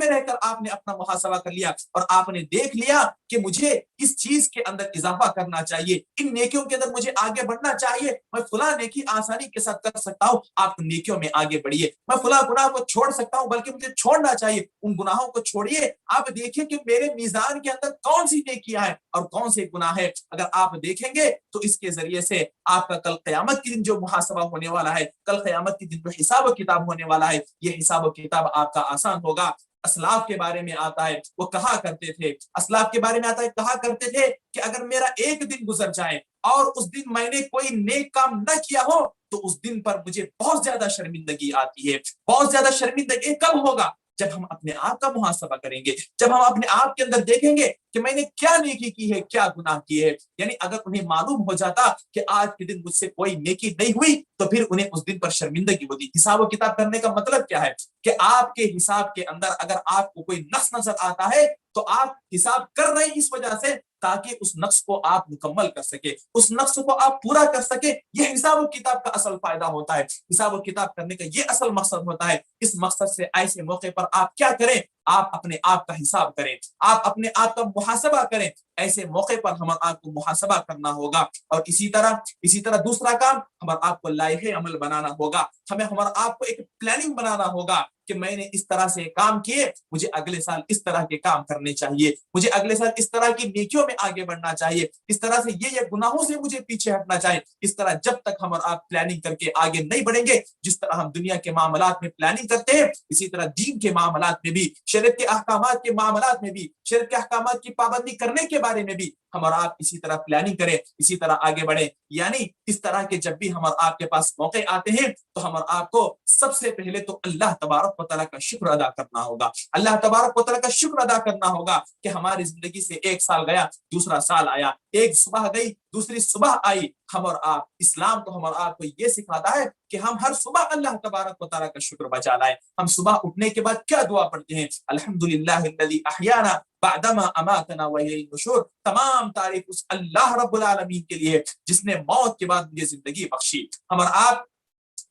رہ کر آپ نے اپنا محاسبہ کر لیا اور آپ نے دیکھ لیا کہ مجھے اس چیز کے اندر اضافہ کرنا چاہیے, ان نیکیوں کے اندر مجھے آگے بڑھنا چاہیے, میں فلاں نیکی آسانی کے ساتھ کر سکتا ہوں, آپ نیکیوں میں آگے بڑھیے. میں فلاں گناہ کو چھوڑ سکتا ہوں بلکہ مجھے چھوڑنا چاہیے, ان گناہوں کو چھوڑیے. آپ دیکھیں کہ میرے میزان کے اندر کون سی نیکیاں ہیں اور کون سے گناہ ہے. اگر آپ دیکھیں گے تو اس کے ذریعے سے آپ کا کل قیامت کے دن جو محاسبہ ہونے والا ہے, کل قیامت کے دن جو حساب و کتاب ہونے والا ہے, یہ حساب و کتاب آپ کا آسان ہوگا. اسلاف کے بارے میں آتا ہے, وہ کہا کرتے تھے, اسلاف کے بارے میں آتا ہے, کہا کرتے تھے کہ اگر میرا ایک دن گزر جائے اور اس دن میں نے کوئی نیک کام نہ کیا ہو تو اس دن پر مجھے بہت زیادہ شرمندگی آتی ہے. بہت زیادہ شرمندگی کب ہوگا؟ جب ہم اپنے آپ کا محاسبہ کریں گے, جب ہم اپنے آپ کے اندر دیکھیں گے کہ میں نے کیا نیکی کی ہے, کیا گناہ کیے ہے. یعنی اگر انہیں معلوم ہو جاتا کہ آج کے دن مجھ سے کوئی نیکی نہیں ہوئی تو پھر انہیں اس دن پر شرمندگی ہوتی. حساب و کتاب کرنے کا مطلب کیا ہے کہ آپ کے حساب کے اندر اگر آپ کو کوئی نقص نظر آتا ہے تو آپ حساب کر رہے ہیں اس وجہ سے تاکہ اس نقص کو آپ مکمل کر سکے, اس نقص کو آپ پورا کر سکے. یہ حساب و کتاب کا اصل فائدہ ہوتا ہے. حساب و کتاب کرنے کا یہ اصل مقصد ہوتا ہے. اس مقصد سے ایسے موقع پر آپ کیا کریں, آپ اپنے آپ کا حساب کریں, آپ اپنے آپ کا محاسبہ کریں. ایسے موقع پر ہم آپ کو محاسبہ کرنا ہوگا. اور اسی طرح دوسرا کام ہمارا آپ کو لائحہ عمل بنانا ہوگا. ہمیں ہمارا آپ کو ایک پلاننگ بنانا ہوگا کہ میں نے اس طرح سے کام کیے, مجھے اگلے سال اس طرح کے کام کرنے چاہیے, مجھے اگلے سال اس طرح کی نیکیوں میں آگے بڑھنا چاہیے, اس طرح سے یہ گناہوں سے مجھے پیچھے ہٹنا چاہیے. اس طرح جب تک ہم اور آپ پلاننگ کر کے آگے نہیں بڑھیں گے, جس طرح ہم دنیا کے معاملات میں پلاننگ کرتے ہیں اسی طرح دین کے معاملات میں بھی, شریعت کے احکامات کے معاملات میں بھی, شریعت کے احکامات کی پابندی کرنے کے بارے میں بھی ہم اور آپ اسی طرح پلاننگ کریں, اسی طرح آگے بڑھیں. یعنی اس طرح کے جب بھی ہم اور آپ کے پاس موقع آتے ہیں تو ہم اور آپ کو سب سے پہلے تو اللہ تبارک و تعالیٰ کا شکر ادا کرنا ہوگا. اللہ تبارک و تعالیٰ کا شکر ادا کرنا ہوگا کہ ہماری زندگی سے ایک سال گیا, دوسرا سال آیا, ایک صبح گئی, دوسری صبح آئی. ہم اور آپ, اسلام تو ہم اور آپ کو یہ سکھاتا ہے کہ ہم ہر صبح اللہ تبارک و تعالیٰ کا شکر بجا لائیں. ہم صبح اٹھنے کے بعد کیا دعا پڑھتے ہیں؟ الحمدللہ الذی احیانا بعدما اماتنا والیہ النشور. تمام تعریف اس اللہ رب العالمین کے لیے جس نے موت کے بعد مجھے زندگی بخشی. ہم اور آپ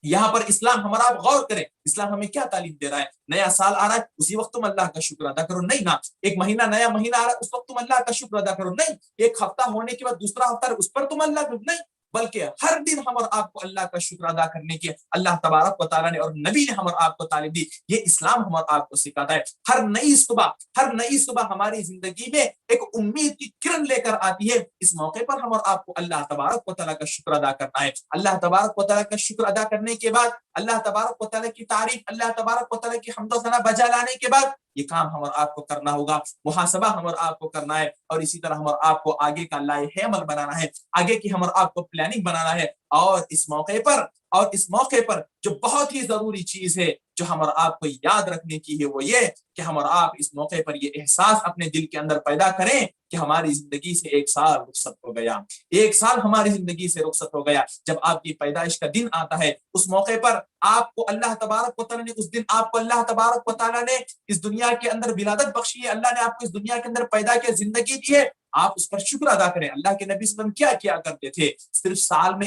یہاں پر اسلام ہمارا آپ غور کریں, اسلام ہمیں کیا تعلیم دے رہا ہے؟ نیا سال آ رہا ہے اسی وقت تم اللہ کا شکر ادا کرو, نہیں نا. ایک مہینہ, نیا مہینہ آ رہا ہے اس وقت تم اللہ کا شکر ادا کرو, نہیں. ایک ہفتہ ہونے کے بعد دوسرا ہفتہ اس پر تم اللہ نہیں, بلکہ ہر دن ہم اور آپ کو اللہ کا شکر ادا کرنے کی اللہ تبارک و تعالیٰ نے اور نبی نے ہم اور آپ کو تعلیم دی. یہ اسلام ہم اور آپ کو سکھاتا ہے. ہر نئی صبح ہماری زندگی میں ایک امید کی کرن لے کر آتی ہے. اس موقع پر ہم اور آپ کو اللہ تبارک و تعالیٰ کا شکر ادا کرنا ہے. اللہ تبارک و تعالیٰ کا شکر ادا کرنے کے بعد اللہ تبارک و تعالیٰ کی تعریف, اللہ تبارک و تعالیٰ کی حمد و ثنا بجا لانے کے بعد یہ کام ہم اور آپ کو کرنا ہوگا. محاسبہ ہم اور آپ کو کرنا ہے, اور اسی طرح ہم اور آپ کو آگے کا لائحہ عمل بنانا ہے, آگے کی ہم اور آپ کو پلاننگ بنانا ہے. اور اس موقع پر جو بہت ہی ضروری چیز ہے جو ہم اور آپ کو یاد رکھنے کی ہے وہ یہ کہ ہم اور آپ اس موقع پر یہ احساس اپنے دل کے اندر پیدا کریں کہ ہماری زندگی سے ایک سال رخصت ہو گیا. ایک سال ہماری زندگی سے رخصت ہو گیا. جب آپ کی پیدائش کا دن آتا ہے اس موقع پر آپ کو اللہ تبارک و تعالیٰ نے اس دن آپ کو اللہ تبارک و تعالیٰ نے اس دنیا کے اندر ولادت بخشی ہے, اللہ نے آپ کو اس دنیا کے اندر پیدا کیا, زندگی دی ہے, آپ اس پر شکر ادا کریں. اللہ کے نبی صلی اللہ علیہ وسلم کیا کیا کرتے تھے؟ صرف سال میں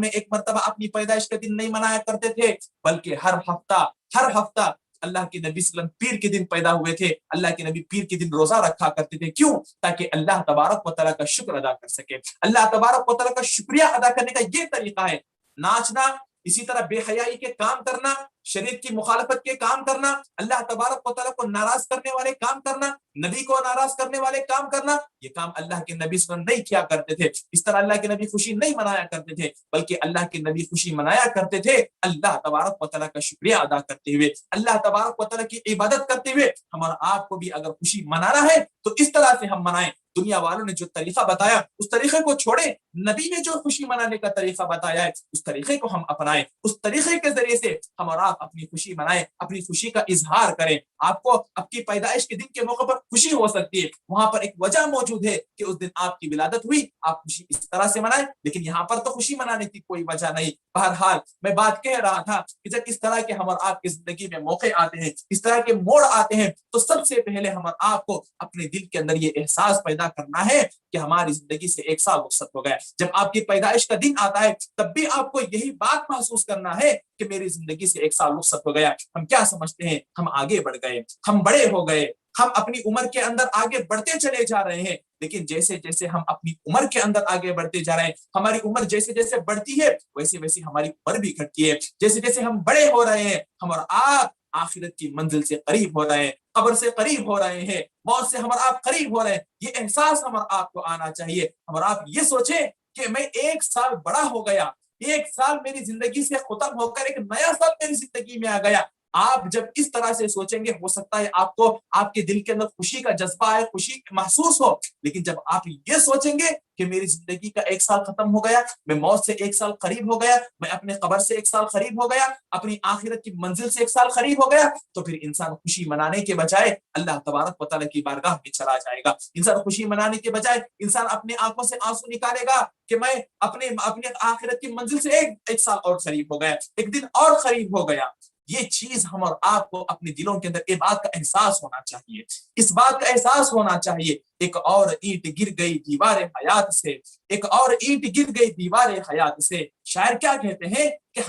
ایک مرتبہ اپنی پیدائش کا دن نہیں منایا کرتے تھے, بلکہ ہر ہفتہ اللہ کے نبی صلی اللہ علیہ وسلم پیر کے دن پیدا ہوئے تھے, اللہ کے نبی پیر کے دن روزہ رکھا کرتے تھے. کیوں؟ تاکہ اللہ تبارک و تعالیٰ کا شکر ادا کر سکے. اللہ تبارک و تعالیٰ کا شکریہ ادا کرنے کا یہ طریقہ ہے. ناچنا, اسی طرح بے حیائی کے کام کرنا, شریعت کی مخالفت کے کام کرنا, اللہ تبارک و تعالیٰ کو ناراض کرنے والے کام کرنا, نبی کو ناراض کرنے والے کام کرنا, یہ کام اللہ کے نبی صلی اللہ علیہ وسلم نہیں کیا کرتے تھے. اس طرح اللہ کے نبی خوشی نہیں منایا کرتے تھے, بلکہ اللہ کے نبی خوشی منایا کرتے تھے اللہ تبارک و تعالیٰ کا شکریہ ادا کرتے ہوئے, اللہ تبارک و تعالیٰ کی عبادت کرتے ہوئے. ہمارا آپ کو بھی اگر خوشی منانا ہے تو اس طرح سے ہم منائیں. دنیا والوں نے جو طریقہ بتایا اس طریقے کو چھوڑیں, نبی نے جو خوشی منانے کا طریقہ بتایا ہے اس طریقے کو ہم اپنائیں. اس طریقے کے ذریعے سے ہم اور آپ اپنی خوشی منائیں, اپنی خوشی کا اظہار کریں. آپ کو آپ کی پیدائش کے دن کے موقع پر خوشی ہو سکتی ہے, وہاں پر ایک وجہ موجود ہے کہ اس دن آپ کی ولادت ہوئی, آپ خوشی اس طرح سے منائیں. لیکن یہاں پر تو خوشی منانے کی کوئی وجہ نہیں. بہرحال میں بات کہہ رہا تھا کہ جب اس طرح کے ہم اور آپ کی زندگی میں موقع آتے ہیں, اس طرح کے موڑ آتے ہیں, تو سب سے پہلے ہم اور آپ کو اپنے دل کے اندر یہ احساس پیدا کرنا ہے کہ ہماری زندگی سے ایک سال رخصت ہو گیا. جب آپ کی پیدائش کا دن آتا ہے تب بھی آپ کو یہی بات محسوس کرنا ہے کہ میری زندگی سے ایک سال رخصت ہو گیا. ہم کیا سمجھتے ہیں؟ ہم آگے بڑھ گئے, ہم بڑے ہو گئے, ہم اپنی عمر کے اندر آگے بڑھتے چلے جا رہے ہیں. لیکن جیسے جیسے ہم اپنی عمر کے اندر آگے بڑھتے جا رہے ہیں, ہماری عمر جیسے جیسے بڑھتی ہے ویسے ویسے ہماری عمر بھی گھٹتی ہے. جیسے جیسے ہم بڑے ہو رہے ہیں ہم اور آپ آخرت کی منزل سے قریب ہو رہے ہیں, قبر سے قریب ہو رہے ہیں, موت سے ہم اور آپ قریب ہو رہے ہیں. یہ احساس ہم اور آپ کو آنا چاہیے. ہم اور آپ یہ سوچیں کہ میں ایک سال بڑا ہو گیا, ایک سال میری زندگی سے ختم ہو کر ایک نیا سال میری زندگی میں آ گیا. آپ جب اس طرح سے سوچیں گے ہو سکتا ہے آپ کو آپ کے دل کے اندر خوشی کا جذبہ ہے, خوشی محسوس ہو. لیکن جب آپ یہ سوچیں گے کہ میری زندگی کا ایک سال ختم ہو گیا, میں موت سے ایک سال قریب ہو گیا, میں اپنے قبر سے ایک سال قریب ہو گیا, اپنی آخرت کی منزل سے ایک سال قریب ہو گیا, تو پھر انسان خوشی منانے کے بجائے اللہ تبارک و تعالیٰ کی بارگاہ میں چلا جائے گا. انسان خوشی منانے کے بجائے انسان اپنے آنکھوں سے آنسو نکالے گا کہ میں اپنے آخرت کی منزل سے ایک سال اور قریب ہو گیا, ایک دن اور قریب ہو گیا. یہ چیز ہم اور آپ کو اپنے دلوں کے اندر اس بات کا احساس ہونا چاہیے, اس بات کا احساس ہونا چاہیے. ایک اور اینٹ گر گئی دیوار حیات سے, ایک اور اینٹ گر گئی دیوار حیات سے. شاعر کیا کہتے ہیں کہ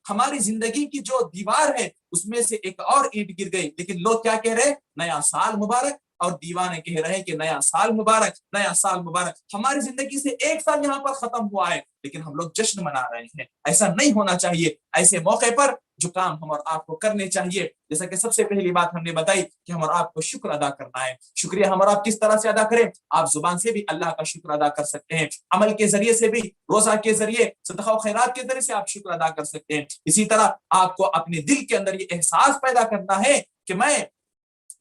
ہماری زندگی کی جو دیوار ہے اس میں سے ایک اور اینٹ گر گئی. لیکن لوگ کیا کہہ رہے ہیں؟ نیا سال مبارک. اور دیوانے کہہ رہے ہیں کہ نیا سال مبارک, نیا سال مبارک. ہماری زندگی سے ایک سال یہاں پر ختم ہوا ہے لیکن ہم لوگ جشن منا رہے ہیں. ایسا نہیں ہونا چاہیے. ایسے موقع پر جو کام ہم اور آپ کو کرنے چاہیے, جیسا کہ سب سے پہلی بات ہم نے بتائی کہ ہم اور آپ کو شکر ادا کرنا ہے. شکریہ ہم اور آپ کس طرح سے ادا کریں؟ آپ زبان سے بھی اللہ کا شکر ادا کر سکتے ہیں, عمل کے ذریعے سے بھی, روزہ کے ذریعے, صدقہ و خیرات کے ذریعے سے آپ شکر ادا کر سکتے ہیں. اسی طرح آپ کو اپنے دل کے اندر یہ احساس پیدا کرنا ہے کہ میں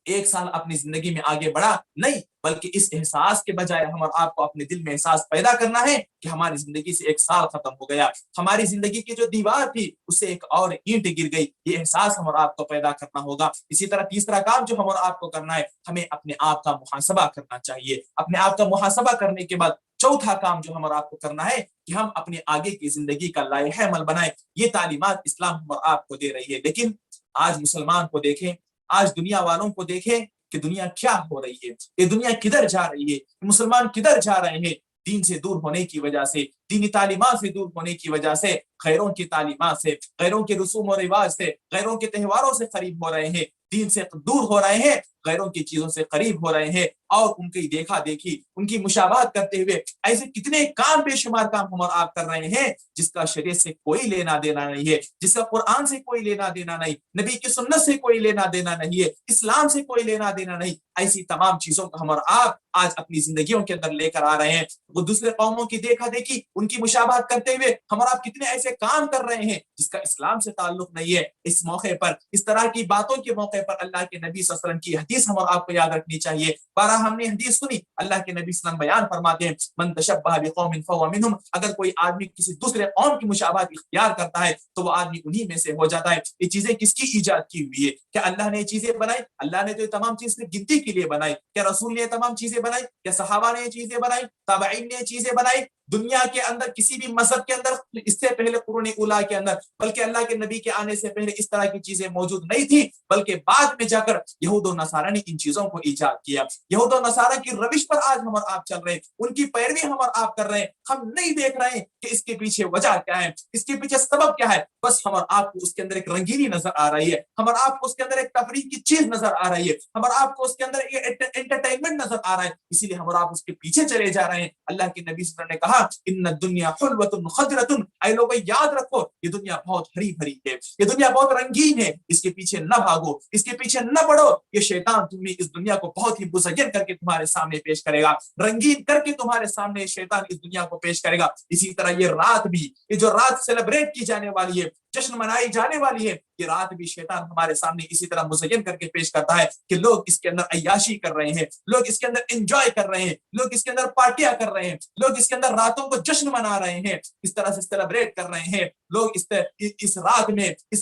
ایک سال اپنی زندگی میں آگے بڑھا نہیں، بلکہ اس احساس کے بجائے ہم اور آپ کو اپنے دل میں احساس پیدا کرنا ہے کہ ہماری زندگی سے ایک سال ختم ہو گیا، ہماری زندگی کی جو دیوار تھی اس سے ایک اور اینٹ گر گئی، یہ احساس ہم اور آپ کو پیدا کرنا ہوگا۔ اسی طرح تیسرا کام جو ہم اور آپ کو کرنا ہے، ہمیں اپنے آپ کا محاسبہ کرنا چاہیے۔ اپنے آپ کا محاسبہ کرنے کے بعد چوتھا کام جو ہم اور آپ کو کرنا ہے کہ ہم اپنے آگے کی زندگی کا لائحہ عمل بنائیں۔ یہ تعلیمات اسلام ہم اور آپ کو دے رہی ہے، لیکن آج مسلمان کو دیکھیں، آج دنیا والوں کو دیکھیں کہ دنیا کیا ہو رہی ہے، یہ دنیا کدھر جا رہی ہے، مسلمان کدھر جا رہے ہیں؟ دین سے دور ہونے کی وجہ سے، دینی تعلیمات سے دور ہونے کی وجہ سے، غیروں کی تعلیمات سے، غیروں کے رسوم و رواج سے، غیروں کے تہواروں سے قریب ہو رہے ہیں، دین سے دور ہو رہے ہیں، غیروں کی چیزوں سے قریب ہو رہے ہیں، اور ان کی دیکھا دیکھی، ان کی مشابہت کرتے ہوئے ایسے کتنے کام بے شمار کام ہم اور آپ کر رہے ہیں جس کا شریعت سے کوئی لینا دینا نہیں ہے، جس کا قرآن سے کوئی لینا دینا نہیں، نبی کی سنت سے کوئی لینا دینا نہیں ہے، اسلام سے کوئی لینا دینا نہیں۔ ایسی تمام چیزوں کو ہم اور آپ آج اپنی زندگیوں کے اندر لے کر آ رہے ہیں۔ وہ دوسرے قوموں کی دیکھا دیکھی، ان کی مشابہت کرتے ہوئے ہم اور آپ کتنے ایسے کام کر رہے ہیں جس کا اسلام سے تعلق نہیں ہے۔ اس موقع پر، اس طرح کی باتوں کے موقع پر اللہ کے نبی صلی اللہ علیہ وسلم کی حدیث ہم اور آپ کو یاد رکھنی چاہیے۔ بارہ ہم نے حدیث سنی، اللہ کے نبی صلی اللہ علیہ وسلم بیان فرماتے ہیں، من تشبہ بقوم فہو منہم، اگر کوئی آدمی کسی دوسرے قوم کی مشابہت اختیار کرتا ہے تو وہ آدمی انہی میں سے ہو جاتا ہے۔ یہ چیزیں کس کی ایجاد کی ہوئی ہے؟ کیا اللہ نے یہ چیزیں بنائی؟ اللہ نے تو یہ تمام چیزیں گنتی کے لیے بنائی۔ کیا رسول نے یہ تمام چیزیں بنائی؟ کیا صحابہ نے یہ چیزیں بنائی؟ تابعین نے یہ چیزیں بنائی؟ دنیا کے اندر کسی بھی مذہب کے اندر اس سے پہلے قرون اولا کے اندر، بلکہ اللہ کے نبی کے آنے سے پہلے اس طرح کی چیزیں موجود نہیں تھی، بلکہ بعد میں جا کر یہود و نصارہ نے ان چیزوں کو ایجاد کیا۔ یہود و نصارہ کی روش پر آج ہم اور آپ چل رہے ہیں، ان کی پیروی ہم اور آپ کر رہے ہیں۔ ہم نہیں دیکھ رہے ہیں کہ اس کے پیچھے وجہ کیا ہے، اس کے پیچھے سبب کیا ہے، بس ہم اور آپ کو اس کے اندر ایک رنگینی نظر آ رہی ہے، ہم اور آپ کو اس کے اندر ایک تفریح کی چیز نظر آ رہی ہے، ہم اور آپ کو اس کے اندر ایک انٹرٹینمنٹ نظر آ رہا ہے، اسی لیے ہم اور آپ اس کے پیچھے چلے جا رہے ہیں۔ اللہ کے نبی صلی اللہ علیہ وسلم نے کہا، ان الدنیا حلوۃ خضرۃ، اے لوگوں یاد رکھو یہ دنیا بہت ہری بھری ہے، یہ دنیا بہت رنگین ہے، اس کے پیچھے نہ بھاگو، اس کے پیچھے نہ پڑو، یہ شیطان تمہیں اس دنیا کو بہت ہی مزین کر کے تمہارے سامنے پیش کرے گا، رنگین کر کے تمہارے سامنے شیطان اس دنیا کو پیش کرے گا۔ اسی طرح یہ رات بھی، یہ جو رات سیلیبریٹ کی جانے والی ہے، جشن منائی جانے والی ہے، یہ رات بھی شیطان ہمارے سامنے اسی طرح مزین کر کے پیش کرتا ہے کہ لوگ اس کے اندر عیاشی کر رہے ہیں، لوگ اس کے اندر انجوائے کر رہے ہیں، لوگ اس کے اندر پارٹیاں کر رہے ہیں، لوگ اس کے اندر راتوں کو جشن منا رہے ہیں، اس طرح سے سیلیبریٹ کر رہے ہیں لوگ۔ اس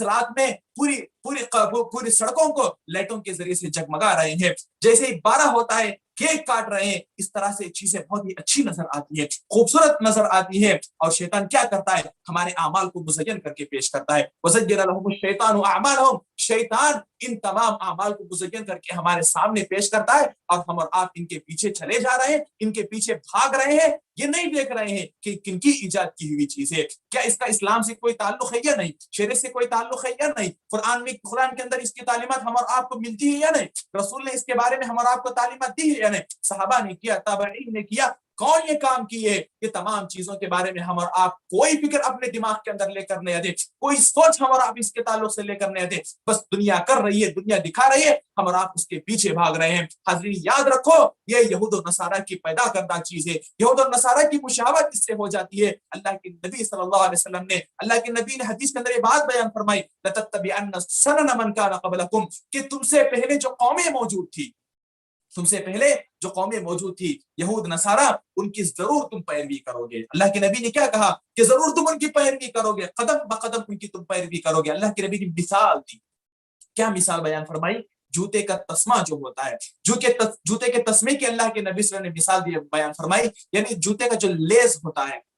رات میں پوری سڑکوں کو لائٹوں کے ذریعے سے جگمگا رہے ہیں، جیسے ہی 12 ہوتا ہے کیک کاٹ رہے ہیں، اس طرح سے چیزیں بہت ہی اچھی نظر آتی ہے، خوبصورت نظر آتی ہے، اور شیطان کیا کرتا ہے؟ ہمارے اعمال کو مزین کر کے پیش کرتا ہے۔ وَزَيَّنَ لَهُمُ الشَّيْطَانُ أَعْمَالَهُمْ، شیطان ان تمام اعمال کو مزین کر کے ہمارے سامنے پیش کرتا ہے، اور ہم اور آپ ان کے پیچھے چلے جا رہے ہیں، ان کے پیچھے بھاگ رہے ہیں، یہ نہیں دیکھ رہے ہیں کہ کن کی ایجاد کی ہوئی چیز ہے، کیا اس کا اسلام سے کوئی تعلق ہے یا نہیں، شریعت سے کوئی تعلق ہے یا نہیں، قرآن کے اندر اس کی تعلیمات ہم اور آپ کو ملتی ہے یا نہیں، رسول نے اس کے بارے میں ہم اور آپ کو تعلیمات دی ہے یا نہیں، صحابہ نے کیا، تابعین نے کیا، کون یہ کام کیے؟ یہ تمام چیزوں کے بارے میں ہم اور آپ کوئی فکر اپنے دماغ کے اندر لے کر نہیں آتے، کوئی سوچ ہم اور آپ اس کے تعلق سے لے کر نہیں آتے، بس دنیا کر رہی ہے، دنیا دکھا رہی ہے، ہم اور آپ اس کے پیچھے بھاگ رہے ہیں۔ حاضرین یاد رکھو، یہ یہود و نصارہ کی پیدا کردہ چیز ہے، یہود و نصارہ کی مشابہت اس سے ہو جاتی ہے۔ اللہ کے نبی صلی اللہ علیہ وسلم نے، اللہ کے نبی نے حدیث کے اندر یہ بات بیان فرمائی، لَتَتَّبِعَنَّ سَنَنَ مَنْ كَانَ قَبْلَكُمْ، کہ تم سے پہلے جو قومیں موجود تھی، تم سے پہلے جو قومیں موجود تھی، یہود نصارہ، ان کی ضرور تم پیروی کرو گے۔ اللہ کے نبی نے کیا کہا کہ ضرور تم ان کی پیروی کرو گے، قدم بقدم ان کی تم پیروی کرو گے۔ اللہ کے نبی نے مثال دی، کیا مثال بیان فرمائی؟ جوتے کا تسمہ جو ہوتا ہے، جوتے کے تسمے کی اللہ کے نبی صلی اللہ علیہ وسلم نے مثال دی، بیان فرمائی، یعنی جوتے کا جو لیس ہوتا ہے،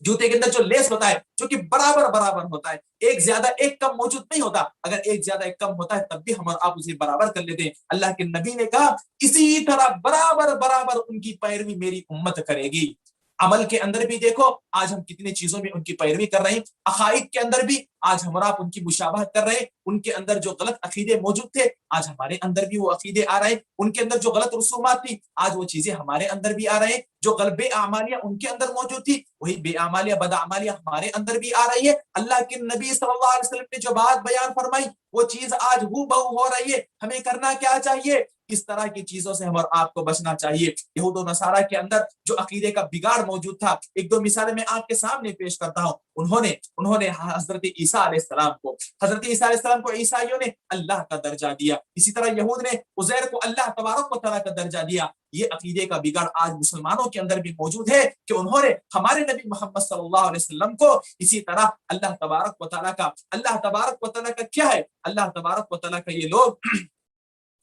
جوتے کے اندر جو لیس ہوتا ہے، جو کہ برابر ہوتا ہے، ایک زیادہ ایک کم موجود نہیں ہوتا، اگر ایک زیادہ ایک کم ہوتا ہے تب بھی ہم اور آپ اسے برابر کر لیتے ہیں۔ اللہ کے نبی نے کہا اسی طرح برابر ان کی پیروی میری امت کرے گی۔ عمل کے اندر بھی دیکھو، آج ہم کتنی چیزوں میں ان کی پیروی کر رہے ہیں، عقائد کے اندر بھی آج ہم اور آپ ان کی مشابہت کر رہے ہیں، ان کے اندر جو غلط عقیدے موجود تھے آج ہمارے اندر بھی وہ عقیدے آ رہے ہیں، ان کے اندر جو غلط رسومات تھی آج وہ چیزیں ہمارے اندر بھی آ رہے ہیں، جو غلط بے اعمالیہ ان کے اندر موجود تھی وہی بے اعمالیہ بد اعمالیہ ہمارے اندر بھی آ رہی ہے۔ اللہ کے نبی صلی اللہ علیہ وسلم نے جو بات بیان فرمائی وہ چیز آج ہو بہو ہو رہی ہے۔ ہمیں کرنا کیا چاہیے؟ اس طرح کی چیزوں سے ہم اور آپ کو بچنا چاہیے۔ یہود و نصارہ کے اندر جو عقیدے کا بگاڑ موجود تھا، ایک دو مثالیں میں آپ کے سامنے پیش کرتا ہوں۔ انہوں نے حضرت عیسیٰ علیہ السلام کو عیسائیوں نے اللہ کا درجہ دیا، اسی طرح یہود نے عزیر کو اللہ تبارک و تعالیٰ کا درجہ دیا۔ یہ عقیدے کا بگاڑ آج مسلمانوں کے اندر بھی موجود ہے کہ انہوں نے ہمارے نبی محمد صلی اللہ علیہ وسلم کو اسی طرح اللہ تبارک و تعالیٰ کا کیا ہے، اللہ تبارک و تعالیٰ کا یہ لوگ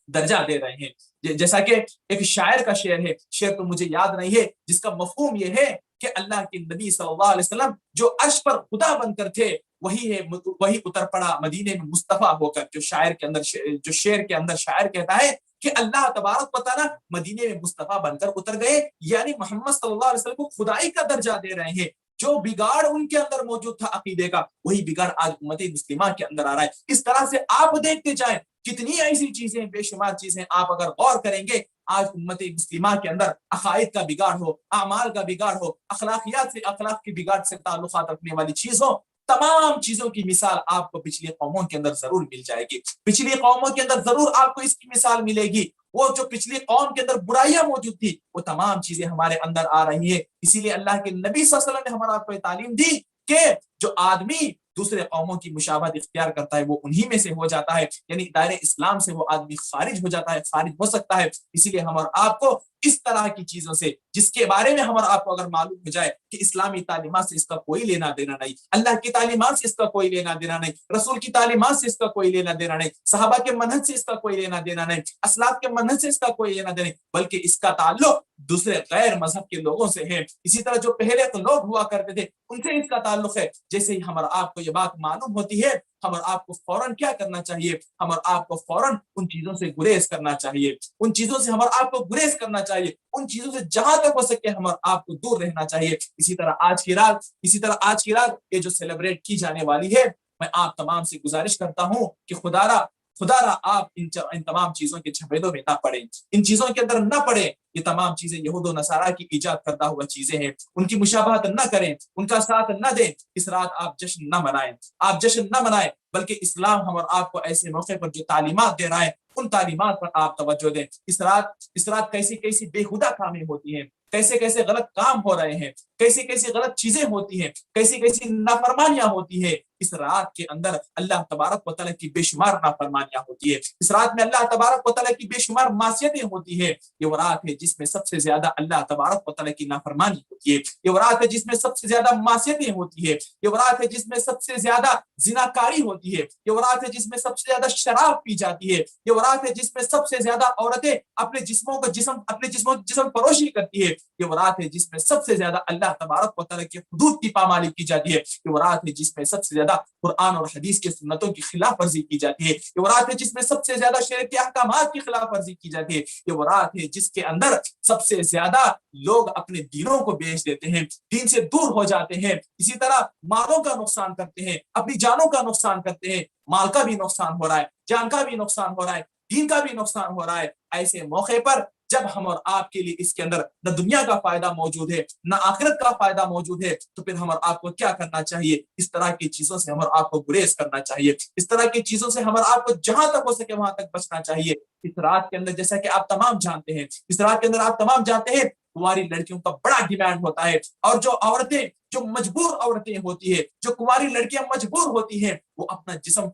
درجہ دے رہے ہیں۔ جیسا کہ ایک شاعر کا شعر ہے، شعر تو مجھے یاد نہیں ہے، جس کا مفہوم یہ ہے کہ اللہ کے نبی صلی اللہ علیہ وسلم جو عرش پر خدا بن کر تھے، وہی اتر پڑا مدینے میں مصطفیٰ ہو کر۔ جو شعر کے اندر شاعر کہتا ہے کہ اللہ تبارک و تعالیٰ مدینے میں مصطفیٰ بن کر اتر گئے، یعنی محمد صلی اللہ علیہ وسلم کو خدائی کا درجہ دے رہے ہیں۔ جو بگاڑ ان کے اندر موجود تھا عقیدے کا، وہی بگاڑ آج امت مسلمہ کے اندر آ رہا ہے۔ اس طرح سے آپ دیکھتے جائیں کتنی ایسی چیزیں، بے شمار چیزیں آپ اگر غور کریں گے، آج امت مسلمہ کے اندر عقائد کا بگاڑ ہو، اعمال کا بگاڑ ہو، اخلاق کے بگاڑ سے تعلقات رکھنے والی چیز ہو، تمام چیزوں کی مثال آپ کو پچھلی قوموں کے اندر ضرور مل جائے گی۔ پچھلی قوموں کے اندر ضرور آپ کو اس کی مثال ملے گی۔ وہ جو پچھلی قوم کے اندر برائیاں موجود تھی، وہ تمام چیزیں ہمارے اندر آ رہی ہیں۔ اسی لیے اللہ کے نبی صلی اللہ علیہ وسلم نے ہمارا آپ کو تعلیم دی کہ جو آدمی دوسرے قوموں کی مشابہت اختیار کرتا ہے وہ انہی میں سے ہو جاتا ہے، یعنی دائرے اسلام سے وہ آدمی خارج ہو جاتا ہے، خارج ہو سکتا ہے۔ اسی لیے ہم اور آپ کو اس طرح کی چیزوں سے، جس کے بارے میں ہم اور آپ کو اگر معلوم ہو جائے کہ اسلامی تعلیمات سے اس کا کوئی لینا دینا نہیں، اللہ کی تعلیمات سے اس کا کوئی لینا دینا نہیں، رسول کی تعلیمات سے اس کا کوئی لینا دینا نہیں، صحابہ کے منہج سے اس کا کوئی لینا دینا نہیں، اسلاف کے منہج سے اس کا کوئی لینا دینا نہیں، بلکہ اس کا تعلق دوسرے غیر مذہب کے لوگوں سے ہے۔ اسی طرح جو پہلے تو لوگ ہوا کرتے تھے ان سے اس کا تعلق ہے۔ جیسے ہی ہم اور آپ کو یہ بات معلوم ہوتی ہے، ہم اور آپ کو فوراً کیا کرنا چاہیے؟ ہم اور آپ کو فوراً ان چیزوں سے گریز کرنا چاہیے، ان چیزوں سے ہم اور آپ کو گریز کرنا چاہیے، ان چیزوں سے جہاں تک ہو سکے ہم اور آپ کو دور رہنا چاہیے۔ اسی طرح آج کی رات یہ جو سیلیبریٹ کی جانے والی ہے، میں آپ تمام سے گزارش کرتا ہوں کہ خدا را آپ ان تمام چیزوں کے جھمیلوں میں نہ پڑیں، ان چیزوں کے اندر نہ پڑیں۔ یہ تمام چیزیں یہود و نصارہ کی ایجاد کردہ ہوا چیزیں ہیں، ان کی مشابہت نہ کریں، ان کا ساتھ نہ دیں۔ اس رات آپ جشن نہ منائیں، بلکہ اسلام ہم اور آپ کو ایسے موقع پر جو تعلیمات دے رہا ہے ان تعلیمات پر آپ توجہ دیں۔ اس رات کیسی بےہودہ کامیں ہوتی ہیں، کیسے غلط کام ہو رہے ہیں، کیسی غلط چیزیں ہوتی ہیں، کیسی نافرمانیاں ہوتی ہیں۔ اس رات کے اندر اللہ تبارک و تعالیٰ کی بے شمار نافرمانیاں ہوتی ہے، اس رات میں اللہ تبارک و تعالیٰ کی بے شمار معصیتیں ہوتی ہے۔ یہ وہ رات ہے جس میں سب سے زیادہ اللہ تبارک و تعالیٰ کی نافرمانی ہوتی ہے، یہ وہ رات ہے جس میں سب سے زیادہ معصیتیں ہوتی ہے، یہ وہ رات ہے جس میں سب سے زیادہ زناکاری ہوتی ہے، یہ وہ رات ہے جس میں سب سے زیادہ شراب پی جاتی ہے، یہ وہ رات ہے جس میں سب سے زیادہ عورتیں اپنے جسموں کی جسم فروشی کرتی ہے، یہ وہ رات ہے جس میں سب سے زیادہ اللہ تبارک و تعالیٰ کی حدود کی پامالی کی جاتی ہے، یہ وہ رات ہے جس میں سب سے زیادہ قرآن اور حدیث کے سنتوں کی خلاف ورزی کی جاتی ہے، یہ وہ رات ہے جس میں سب سے زیادہ شریعت کے احکامات کی خلاف ورزی کی جاتی ہے، یہ وہ رات ہے جس کے اندر سب سے زیادہ لوگ اپنے دینوں کو بیچ دیتے ہیں، دین سے دور ہو جاتے ہیں، اسی طرح مالوں کا نقصان کرتے ہیں، اپنی جانوں کا نقصان کرتے ہیں، مال کا بھی نقصان ہو رہا ہے، جان کا بھی نقصان ہو رہا ہے، دین کا بھی نقصان ہو رہا ہے۔ ایسے موقع پر جب ہم اور آپ کے لیے اس کے اندر نہ دنیا کا فائدہ موجود ہے نہ آخرت کا فائدہ موجود ہے، تو پھر ہم اور آپ کو کیا کرنا چاہیے؟ اس طرح کی چیزوں سے ہم اور آپ کو گریز کرنا چاہیے، اس طرح کی چیزوں سے ہم اور آپ کو جہاں تک ہو سکے وہاں تک بچنا چاہیے۔ اس رات کے اندر جیسا کہ آپ تمام جانتے ہیں، اس رات کے اندر آپ تمام جانتے ہیں کنواری لڑکیوں کا بڑا ڈیمانڈ ہوتا ہے، اور جو مجبور عورتیں ہوتی ہیں، جو کنواری لڑکیاں مجبور ہوتی ہیں، وہ اپنا جسم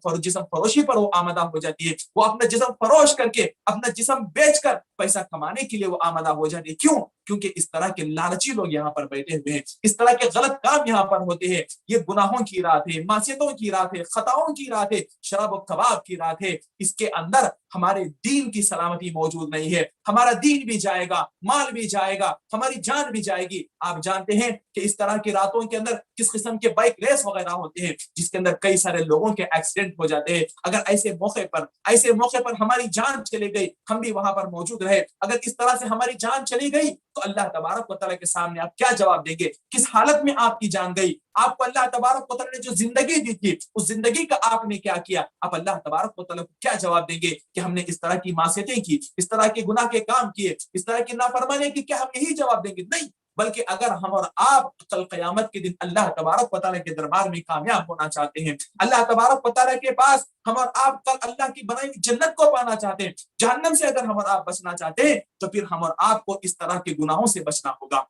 فروشی پر وہ آمدہ ہو جاتی ہے، وہ اپنا جسم فروش کر کے، اپنا جسم بیچ کر پیسہ کمانے کے لیے وہ آمدہ ہو جاتی ہے۔ کیوں؟ کیونکہ اس طرح کے لالچی لوگ یہاں پر بیٹھے ہوئے ہیں، اس طرح کے غلط کام یہاں پر ہوتے ہیں۔ یہ گناہوں کی رات ہے، معصیتوں کی رات ہے، خطاؤں کی رات ہے، شراب و کباب کی رات ہے۔ اس کے اندر ہمارے دین کی سلامتی موجود نہیں ہے، ہمارا دین بھی جائے گا، مال بھی جائے گا، ہماری جان بھی جائے گی۔ آپ جانتے ہیں کہ اس طرح کی راتوں کے اندر کس قسم کے بائک ریس وغیرہ ہوتے ہیں، جس کے اندر کئی سارے لوگوں کے ایکسیڈنٹ ہو جاتے ہیں۔ اگر ایسے موقع پر ہماری جان چلی گئی، ہم بھی وہاں پر موجود رہے، اگر اس طرح سے ہماری جان چلی گئی تو اللہ تبارک و تعالیٰ کے سامنے آپ کیا جواب دیں گے؟ کس حالت میں آپ کی جان گئی؟ آپ کو اللہ تبارک و تعالیٰ نے جو زندگی دی تھی، اس زندگی کا آپ نے کیا کیا؟ آپ اللہ تبارک و تعالیٰ کو کیا جواب دیں گے کہ ہم نے اس طرح کی معصیتیں کی، اس طرح کے گناہ کے کام کیے، اس طرح کی نافرمانی کی؟ کیا ہم یہی جواب دیں گے؟ نہیں، بلکہ اگر ہم اور آپ کل قیامت کے دن اللہ تبارک و تعالیٰ کے دربار میں کامیاب ہونا چاہتے ہیں، اللہ تبارک و تعالیٰ کے پاس ہم اور آپ کل اللہ کی بنائی جنت کو پانا چاہتے ہیں، جہنم سے اگر ہم اور آپ بچنا چاہتے ہیں، تو پھر ہم اور آپ کو اس طرح کے گناہوں سے بچنا ہوگا۔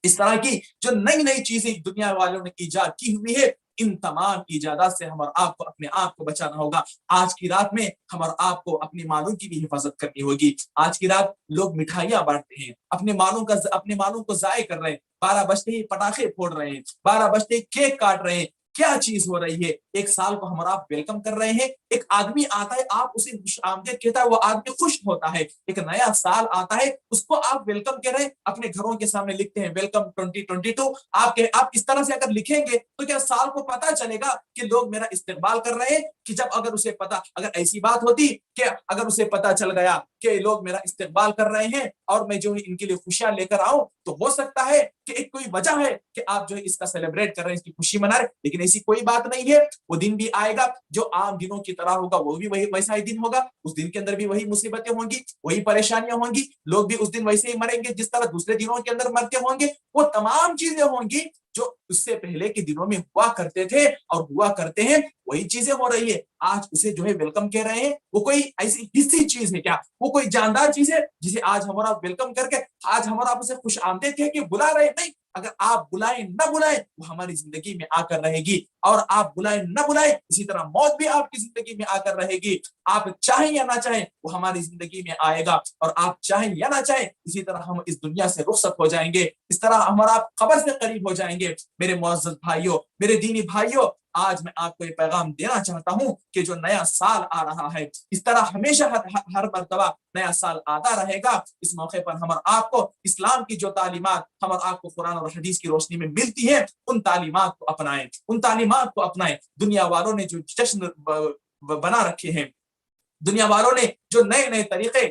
اس طرح کی جو نئی نئی چیزیں دنیا والوں نے ایجاد کی ہوئی ہے، ان تمام ایجادات سے ہم اور آپ کو اپنے آپ کو بچانا ہوگا۔ آج کی رات میں ہم اور آپ کو اپنے مالوں کی بھی حفاظت کرنی ہوگی۔ آج کی رات لوگ مٹھائیاں بانٹتے ہیں، اپنے مالوں کو ضائع کر رہے ہیں، 12 بجتے ہی پٹاخے پھوڑ رہے ہیں، 12 بجتے ہی کیک کاٹ رہے ہیں۔ کیا چیز ہو رہی ہے؟ ایک سال کو ہم اور آپ ویلکم کر رہے ہیں، ایک آدمی آتا ہے، آپ اسے خوش آمدید کہتا ہے، وہ آدمی خوش ہوتا ہے۔ ایک نیا سال آتا ہے، اس کو آپ ویلکم کہہ رہے ہیں، اپنے گھروں کے سامنے لکھتے ہیں ویلکم 2022۔ آپ اس طرح سے اگر لکھیں گے تو کیا سال کو پتا چلے گا کہ لوگ میرا استقبال کر رہے ہیں؟ کہ جب اگر ایسی بات ہوتی کہ اگر اسے پتا چل گیا کہ لوگ میرا استقبال کر رہے ہیں اور میں جو ان کے لیے خوشیاں لے کر آؤں، تو ہو سکتا ہے کہ ایک کوئی وجہ ہے کہ آپ جو ہے اس کا سیلیبریٹ کر رہے ہیں، اس کی خوشی منا رہے، لیکن ایسی کوئی بات نہیں ہے۔ وہ دن بھی آئے گا جو عام دنوں کی طرح ہوگا، وہ بھی ویسا ہی دن ہوگا، اس دن کے اندر بھی وہی مصیبتیں ہوں گی، وہی پریشانیاں ہوں گی، لوگ بھی اس دن ویسے ہی مریں گے جس طرح دوسرے دنوں کے اندر مرتے ہوں گے۔ وہ تمام چیزیں ہوں گی جو اس سے پہلے کے دنوں میں ہوا کرتے تھے اور ہوا کرتے ہیں، وہی چیزیں ہو رہی ہے۔ آج اسے جو ہے ویلکم کہہ رہے ہیں، وہ کوئی ایسی حصی چیز ہے کیا؟ وہ کوئی جاندار چیز ہے جسے آج ہمارا ویلکم کر کے آج ہمارا اسے خوش آمدید کہہ کے بلا رہے؟ نہیں، اگر آپ بلائیں نہ بلائیں وہ ہماری زندگی میں آ کر رہے گی، اور آپ بلائیں نہ بلائیں اسی طرح موت بھی آپ کی زندگی میں آ کر رہے گی۔ آپ چاہیں یا نہ چاہیں وہ ہماری زندگی میں آئے گا، اور آپ چاہیں یا نہ چاہیں اسی طرح ہم اس دنیا سے رخصت ہو جائیں گے، اس طرح ہمارا آپ قبر سے قریب ہو جائیں گے۔ میرے معزز بھائیوں، میرے دینی بھائیوں، آج میں آپ کو یہ پیغام دینا چاہتا ہوں کہ جو نیا سال آ رہا ہے، اس طرح ہمیشہ ہر مرتبہ نیا سال آتا رہے گا۔ اس موقع پر ہم اور آپ کو اسلام کی جو تعلیمات ہم اور آپ کو قرآن اور حدیث کی روشنی میں ملتی ہے، ان تعلیمات کو اپنائیں، ان تعلیمات کو اپنائیں۔ دنیا والوں نے جو جشن بنا رکھے ہیں، دنیا والوں نے جو نئے نئے طریقے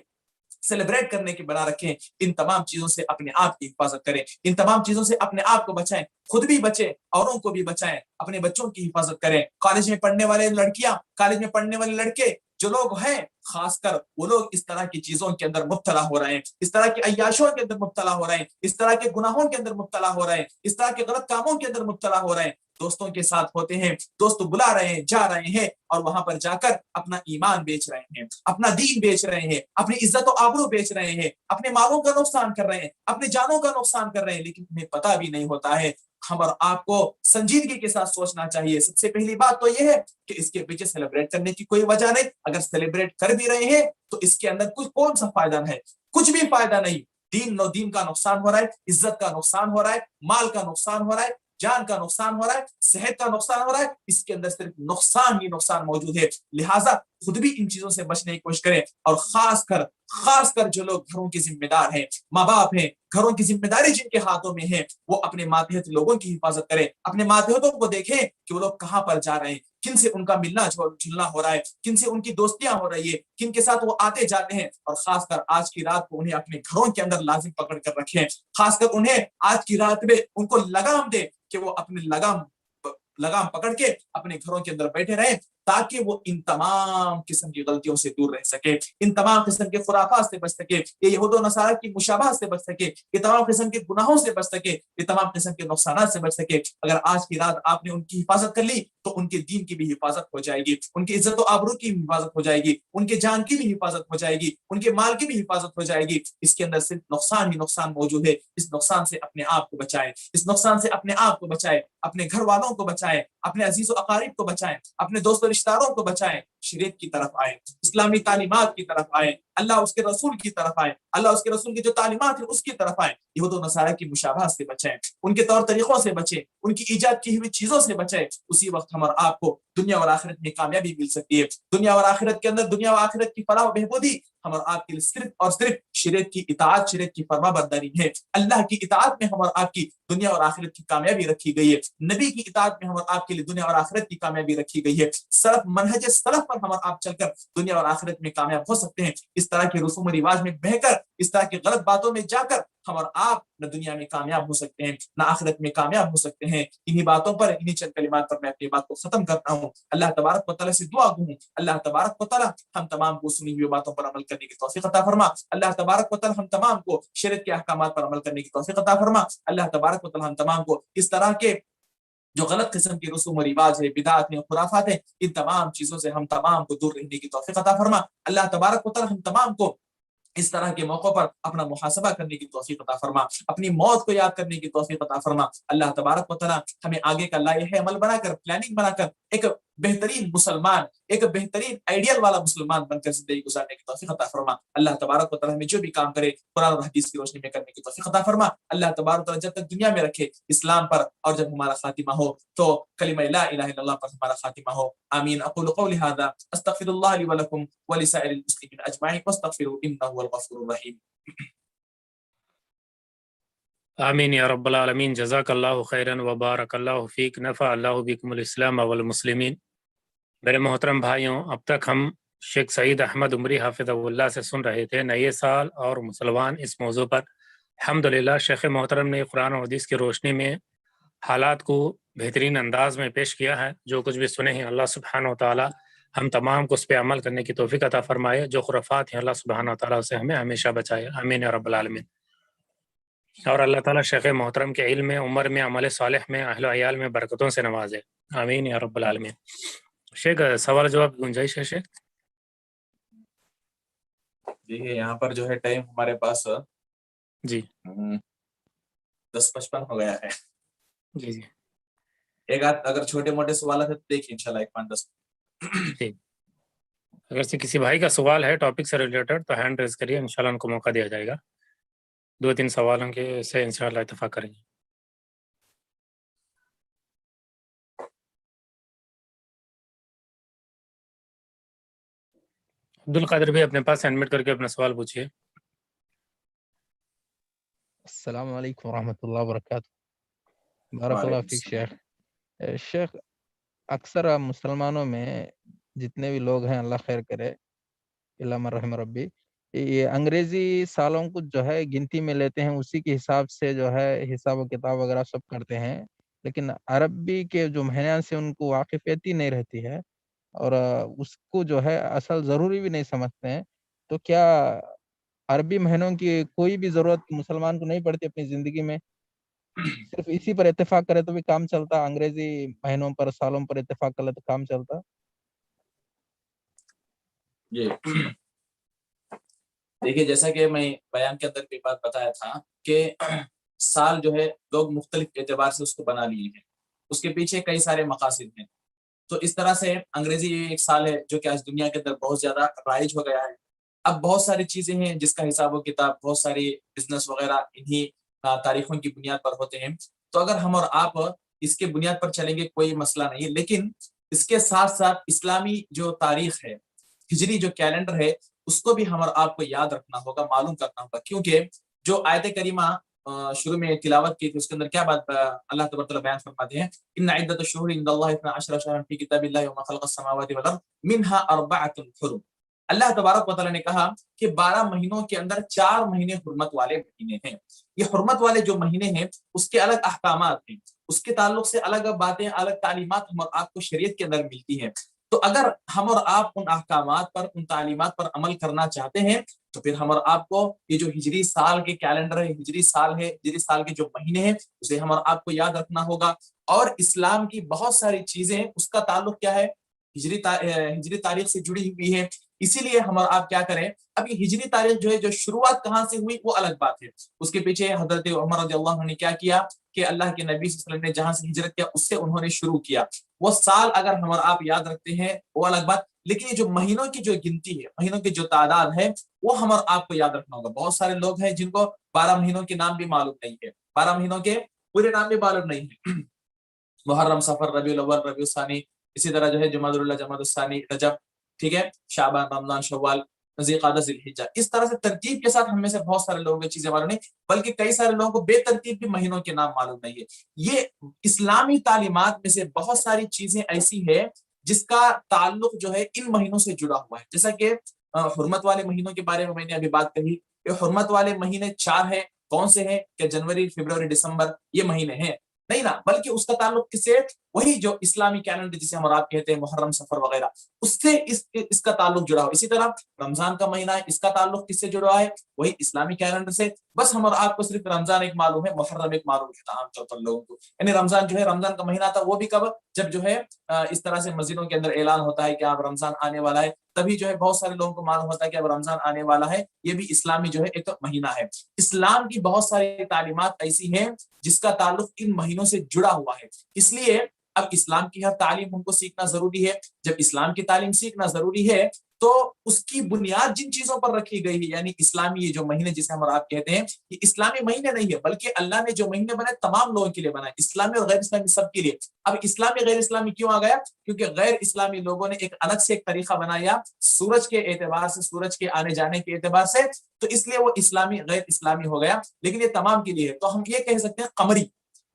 سیلیبریٹ کرنے کے بنا رکھے ہیں، ان تمام چیزوں سے اپنے آپ کی حفاظت کریں، ان تمام چیزوں سے اپنے آپ کو بچائیں، خود بھی بچیں، اوروں کو بھی بچائیں، اپنے بچوں کی حفاظت کریں۔ کالج میں پڑھنے والے لڑکیاں، کالج میں پڑھنے والے لڑکے، جو لوگ ہیں خاص کر وہ لوگ اس طرح کی چیزوں کے اندر مبتلا ہو رہے ہیں، اس طرح کی عیاشیوں کے اندر مبتلا ہو رہے ہیں، اس طرح کے گناہوں کے اندر مبتلا ہو رہے ہیں، اس طرح کے غلط کاموں کے اندر مبتلا ہو رہے ہیں۔ دوستوں کے ساتھ ہوتے ہیں، دوست بلا رہے ہیں، جا رہے ہیں، اور وہاں پر جا کر اپنا ایمان بیچ رہے ہیں، اپنا دین بیچ رہے ہیں، اپنی عزت و آبرو بیچ رہے ہیں، اپنے مالوں کا نقصان کر رہے ہیں، اپنے جانوں کا نقصان کر رہے ہیں، لیکن انہیں پتہ بھی نہیں ہوتا ہے۔ ہم اور آپ کو سنجیدگی کے ساتھ سوچنا چاہیے۔ سب سے پہلی بات تو یہ ہے کہ اس کے پیچھے سیلیبریٹ کرنے کی کوئی وجہ نہیں۔ اگر سیلیبریٹ کر بھی رہے ہیں تو اس کے اندر کون سا فائدہ ہے؟ کچھ بھی فائدہ نہیں۔ دین کا نقصان ہو رہا ہے، عزت کا نقصان ہو رہا ہے، مال کا نقصان ہو رہا ہے، جان کا نقصان ہو رہا ہے، صحت کا نقصان ہو رہا ہے، اس کے اندر صرف نقصان ہی نقصان موجود ہے۔ لہٰذا خود بھی ان چیزوں سے بچنے کی کوشش کریں، اور خاص کر جو لوگ گھروں کے ذمہ دار ہیں، ماں باپ ہیں، گھروں کی ذمہ داری جن کے ہاتھوں میں ہے، وہ اپنے ماتحت لوگوں کی حفاظت کریں، اپنے ماتحتوں کو دیکھیں کہ وہ لوگ کہاں پر جا رہے ہیں، کن سے ان کا ملنا جلنا ہو رہا ہے، کن سے ان کی دوستیاں ہو رہی ہے، کن کے ساتھ وہ آتے جاتے ہیں، اور خاص کر آج کی رات کو انہیں اپنے گھروں کے اندر لازم پکڑ کر رکھیں۔ خاص کر انہیں آج کی رات میں ان کو لگام دے کہ وہ اپنے لگام پکڑ کے اپنے گھروں کے اندر بیٹھے رہیں، تاکہ وہ ان تمام قسم کی غلطیوں سے دور رہ سکے، ان تمام قسم کے خرافات سے بچ سکے، یہ یہود و نصارہ کی مشابہت سے بچ سکے، یہ تمام قسم کے گناہوں سے بچ سکے، یہ تمام قسم کے نقصانات سے بچ سکے۔ اگر آج کی رات آپ نے ان کی حفاظت کر لی تو ان کے دین کی بھی حفاظت ہو جائے گی، ان کی عزت و آبرو کی بھی حفاظت ہو جائے گی، ان کے جان کی بھی حفاظت ہو جائے گی، ان کے مال کی بھی حفاظت ہو جائے گی۔ اس کے اندر صرف نقصان ہی نقصان موجود ہے۔ اس نقصان سے اپنے آپ کو بچائیں، اس نقصان سے اپنے آپ کو بچائیں، اپنے گھر والوں کو بچائیں، اپنے عزیز و اقارب کو بچائیں، اپنے دوست و رشتہ داروں کو بچائیں۔ شریعت کی طرف آئیں، اسلامی تعلیمات کی طرف آئیں، اللہ اس کے رسول کی طرف آئیں، اللہ اس کے رسول کی جو تعلیمات ہیں اس کی طرف آئیں۔ یہود و نصارہ کی مشابہت سے بچیں، ان کے طور طریقوں سے بچیں، ان کی ایجاد کی ہوئی چیزوں سے بچیں۔ اسی وقت ہم اور آپ کو دنیا اور آخرت میں کامیابی مل سکتی ہے۔ دنیا اور آخرت کے اندر، دنیا اور آخرت کی فلاح و بہبودی ہم اور آپ کے لیے صرف اور صرف شریعت کی اطاعت، شریعت کی فرما برداری ہے۔ اللہ کی اطاعت میں ہم اور آپ کی دنیا اور آخرت کی کامیابی رکھی گئی ہے، نبی کی اطاعت میں ہم اور آپ کے لیے دنیا اور آخرت کی کامیابی رکھی گئی ہے۔ منہج سلف پر ہم اور آپ چل کر دنیا اور آخرت میں کامیاب ہو سکتے ہیں۔ اس طرح کے رسوم و رواج میں بہ کر اس طرح کی غلط باتوں میں جا کر ہم اور آپ نہ دنیا میں کامیاب ہو سکتے ہیں نہ آخرت میں کامیاب ہو سکتے ہیں۔ انہی باتوں پر، انہی چند کلمات پر میں اپنی بات کو ختم کرتا ہوں۔ اللہ تبارک و تعالیٰ سے دعا گو ہوں، اللہ تبارک و تعالیٰ ہم تمام کو سنی ہوئی باتوں پر عمل کرنے کی توفیق عطا فرما۔ اللہ تبارک و تعالیٰ ہم تمام کو شریعت کے احکامات پر عمل کرنے کی توفیق عطا فرما۔ اللہ تبارک و تعالیٰ ہم تمام کو اس طرح کے جو غلط قسم کی رسوم و رواج ہے، بدعات ہیں، خرافات ہیں، ان تمام چیزوں سے ہم تمام کو دور رہنے کی توفیق عطا فرما۔ اللہ تبارک و تعالیٰ ہم تمام کو اس طرح کے موقع پر اپنا محاسبہ کرنے کی توفیق عطا فرما، اپنی موت کو یاد کرنے کی توفیق عطا فرما۔ اللہ تبارک و تعالیٰ ہمیں آگے کا لائحہ عمل بنا کر، پلاننگ بنا کر ایک بہترین مسلمان، ایک بہترین آئیڈیل والا مسلمان بن کر زندگی گزارنے کی توفیق عطا فرما۔ اللہ تبارک و تعالیٰ ہمیں جو بھی کام کرے قرآن اور حدیث کی روشنی میں کرنے کی توفیق عطا فرما۔ اللہ تبارک و تعالیٰ جب تک دنیا میں رکھے اسلام پر، اور جب ہمارا خاتمہ ہو تو کلمہ لا الہ الا اللہ پر ہمارا خاتمہ ہو۔ آمین۔ اقول قولی ھذا استغفر اللہ لی ولکم ولسائر المسلمین اجمعین واستغفروہ انہ هو الغفور الرحیم۔ آمین یا رب العالمین۔ جزاک اللہ خیرا وبارک اللہ فیک، نفع اللہ بکم الاسلام والمسلمین۔ میرے محترم بھائیوں، اب تک ہم شیخ سعید احمد عمری حافظ اللہ سے سن رہے تھے نئے سال اور مسلمان، اس موضوع پر الحمدللہ شیخ محترم نے قرآن و حدیث کی روشنی میں حالات کو بہترین انداز میں پیش کیا ہے۔ جو کچھ بھی سنے ہیں اللہ سبحانہ و تعالی ہم تمام کو اس پہ عمل کرنے کی توفیق عطا فرمائے۔ جو خرافات ہیں اللہ سبحانہ و تعالی سے ہمیں ہمیشہ بچائے، آمین یا رب العالمین۔ اور اللہ تعالیٰ شیخ محترم کے علم میں، عمر میں، عمل صالح میں، اہل و عیال میں برکتوں سے نوازے، آمین یا رب العالمین۔ شیخ سوال جواب گنجائش ہے شیخ؟ دیکھیے یہاں پر جو ہے ٹائم ہمارے پاس جی 10:55 ہو گیا ہے۔ جی جی ایک آدھ اگر چھوٹے موٹے سوالات ہیں تو دیکھیے انشاءاللہ 1-5-10۔ ٹھیک، اگر سے کسی بھائی کا سوال ہے ٹاپک سے ریلیٹڈ تو ہینڈ ریز کریے، انشاءاللہ ان کو موقع دیا جائے گا۔ 2-3 سوالوں کے سے انشاءاللہ اتفاق کریں گے۔ عبدالقادر بھی اپنے پاس سبمٹ کر کے اپنا سوال پوچھیے۔ السلام علیکم ورحمۃ اللہ وبرکاتہ۔ بارک اللہ فیک شیخ۔ شیخ، اکثر مسلمانوں میں جتنے بھی لوگ ہیں اللہ خیر کرے، الا من رحم ربی، یہ انگریزی سالوں کو جو ہے گنتی میں لیتے ہیں، اسی کے حساب سے جو ہے حساب و کتاب وغیرہ سب کرتے ہیں، لیکن عربی کے جو مہینوں سے ان کو واقفیت ہی نہیں رہتی ہے، اور اس کو جو ہے اصل ضروری بھی نہیں سمجھتے ہیں۔ تو کیا عربی مہینوں کی کوئی بھی ضرورت مسلمان کو نہیں پڑتی اپنی زندگی میں؟ صرف اسی پر اتفاق کرے تو بھی کام چلتا، انگریزی مہینوں پر، سالوں پر اتفاق کر لے تو کام چلتا؟ جی دیکھیے، جیسا کہ میں بیان کے اندر بھی بات بتایا تھا کہ سال جو ہے لوگ مختلف اعتبار سے اس کو بنا لیے ہیں، اس کے پیچھے کئی سارے مقاصد ہیں۔ تو اس طرح سے انگریزی ایک سال ہے جو کہ آج دنیا کے اندر بہت زیادہ رائج ہو گیا ہے۔ اب بہت ساری چیزیں ہیں جس کا حساب و کتاب، بہت ساری بزنس وغیرہ انہی تاریخوں کی بنیاد پر ہوتے ہیں۔ تو اگر ہم اور آپ اس کے بنیاد پر چلیں گے کوئی مسئلہ نہیں ہے، لیکن اس کے ساتھ ساتھ اسلامی جو تاریخ ہے، ہجری جو کیلنڈر ہے، اس کو بھی ہم اور آپ کو یاد رکھنا ہوگا، معلوم کرنا ہوگا، کیونکہ جو آیت کریمہ شروع میں تلاوت کی تھی اس کے اندر کیا بات اللہ تبارک و تعالیٰ بیان فرماتے ہیں؟ ان عدۃ الشہور عند اللہ 12 شہرا فی کتاب اللہ وما خلق السماوات والارض منها 4 حرم۔ اللہ تبارک و تعالیٰ نے کہا کہ 12 مہینوں کے اندر 4 مہینے حرمت والے مہینے ہیں۔ یہ حرمت والے جو مہینے ہیں اس کے الگ احکامات ہیں، اس کے تعلق سے الگ باتیں، الگ تعلیمات ہم اور آپ کو شریعت کے اندر ملتی ہیں۔ تو اگر ہم اور آپ ان احکامات پر، ان تعلیمات پر عمل کرنا چاہتے ہیں تو پھر ہم اور آپ کو یہ جو ہجری سال کے کیلنڈر ہے، ہجری سال ہے، ہجری سال کے جو مہینے ہیں، اسے ہم اور آپ کو یاد رکھنا ہوگا۔ اور اسلام کی بہت ساری چیزیں اس کا تعلق کیا ہے؟ ہجری تاریخ سے جڑی ہوئی ہے۔ اسی لیے ہم اور آپ کیا کریں، اب یہ ہجری تاریخ جو ہے، جو شروعات کہاں سے ہوئی وہ الگ بات ہے، اس کے پیچھے حضرت عمر رضی اللہ عنہ نے کیا کیا کہ اللہ کے نبی صلی اللہ علیہ وسلم نے جہاں سے ہجرت کیا اس سے انہوں نے شروع کیا۔ وہ سال اگر ہم اور آپ یاد رکھتے ہیں وہ الگ بات، لیکن یہ جو مہینوں کی جو گنتی ہے، مہینوں کی جو تعداد ہے، وہ ہم اور آپ کو یاد رکھنا ہوگا۔ بہت سارے لوگ ہیں جن کو 12 مہینوں کے نام بھی معلوم نہیں ہے، 12 مہینوں کے پورے نام بھی معلوم نہیں ہے۔ محرم، صفر، ربیع الاول، ربیع الثانی، اسی طرح جو ہے جمادی الاولی، جمادی الثانی، رجب، ٹھیک ہے، شعبان، رمضان، شوال، ذی القعدہ، ذی الحجہ، اس طرح سے ترتیب کے ساتھ ہم میں سے بہت سارے لوگوں کو چیزیں معلوم نہیں، بلکہ کئی سارے لوگوں کو بے ترتیب بھی مہینوں کے نام معلوم نہیں ہے۔ یہ اسلامی تعلیمات میں سے بہت ساری چیزیں ایسی ہے جس کا تعلق جو ہے ان مہینوں سے جڑا ہوا ہے، جیسا کہ حرمت والے مہینوں کے بارے میں نے ابھی بات کہی، یہ حرمت والے مہینے 4 ہیں، کون سے ہیں؟ کہ جنوری، فروری، دسمبر یہ مہینے ہیں؟ نہیں نا، بلکہ اس کا تعلق کس سے؟ وہی جو اسلامی کیلنڈر جسے ہم اور آپ کہتے ہیں محرم، سفر وغیرہ، اس سے اس کا تعلق جڑا ہو۔ اسی طرح رمضان کا مہینہ ہے، اس کا تعلق کس سے جڑا ہے؟ وہی اسلامی کیلنڈر سے۔ بس ہم اور آپ کو صرف رمضان ایک معلوم ہے، محرم ایک معلوم ہے عام طور پر لوگوں کو، یعنی رمضان جو ہے، رمضان کا مہینہ تھا وہ بھی کب؟ جب جو ہے اس طرح سے مسجدوں کے اندر اعلان ہوتا ہے کہ اب رمضان آنے والا ہے، تبھی جو ہے بہت سارے لوگوں کو معلوم ہوتا ہے کہ اب رمضان آنے والا ہے۔ یہ بھی اسلامی جو ہے ایک مہینہ ہے۔ اسلام کی بہت ساری تعلیمات ایسی ہیں جس کا تعلق ان مہینوں سے جڑا ہوا ہے، اس لیے اب اسلام کی ہر تعلیم ہم کو سیکھنا ضروری ہے۔ جب اسلام کی تعلیم سیکھنا ضروری ہے تو اس کی بنیاد جن چیزوں پر رکھی گئی ہے، یعنی اسلامی یہ جو مہینے جسے ہم اور آپ کہتے ہیں، یہ اسلامی مہینے نہیں ہے، بلکہ اللہ نے جو مہینے بنائے تمام لوگوں کے لیے بنائے، اسلامی اور غیر اسلامی سب کے لیے۔ اب اسلامی غیر اسلامی کیوں آ گیا؟ کیونکہ غیر اسلامی لوگوں نے ایک الگ سے ایک طریقہ بنایا سورج کے اعتبار سے، سورج کے آنے جانے کے اعتبار سے، تو اس لیے وہ اسلامی غیر اسلامی ہو گیا، لیکن یہ تمام کے لیے ہے۔ تو ہم یہ کہہ سکتے ہیں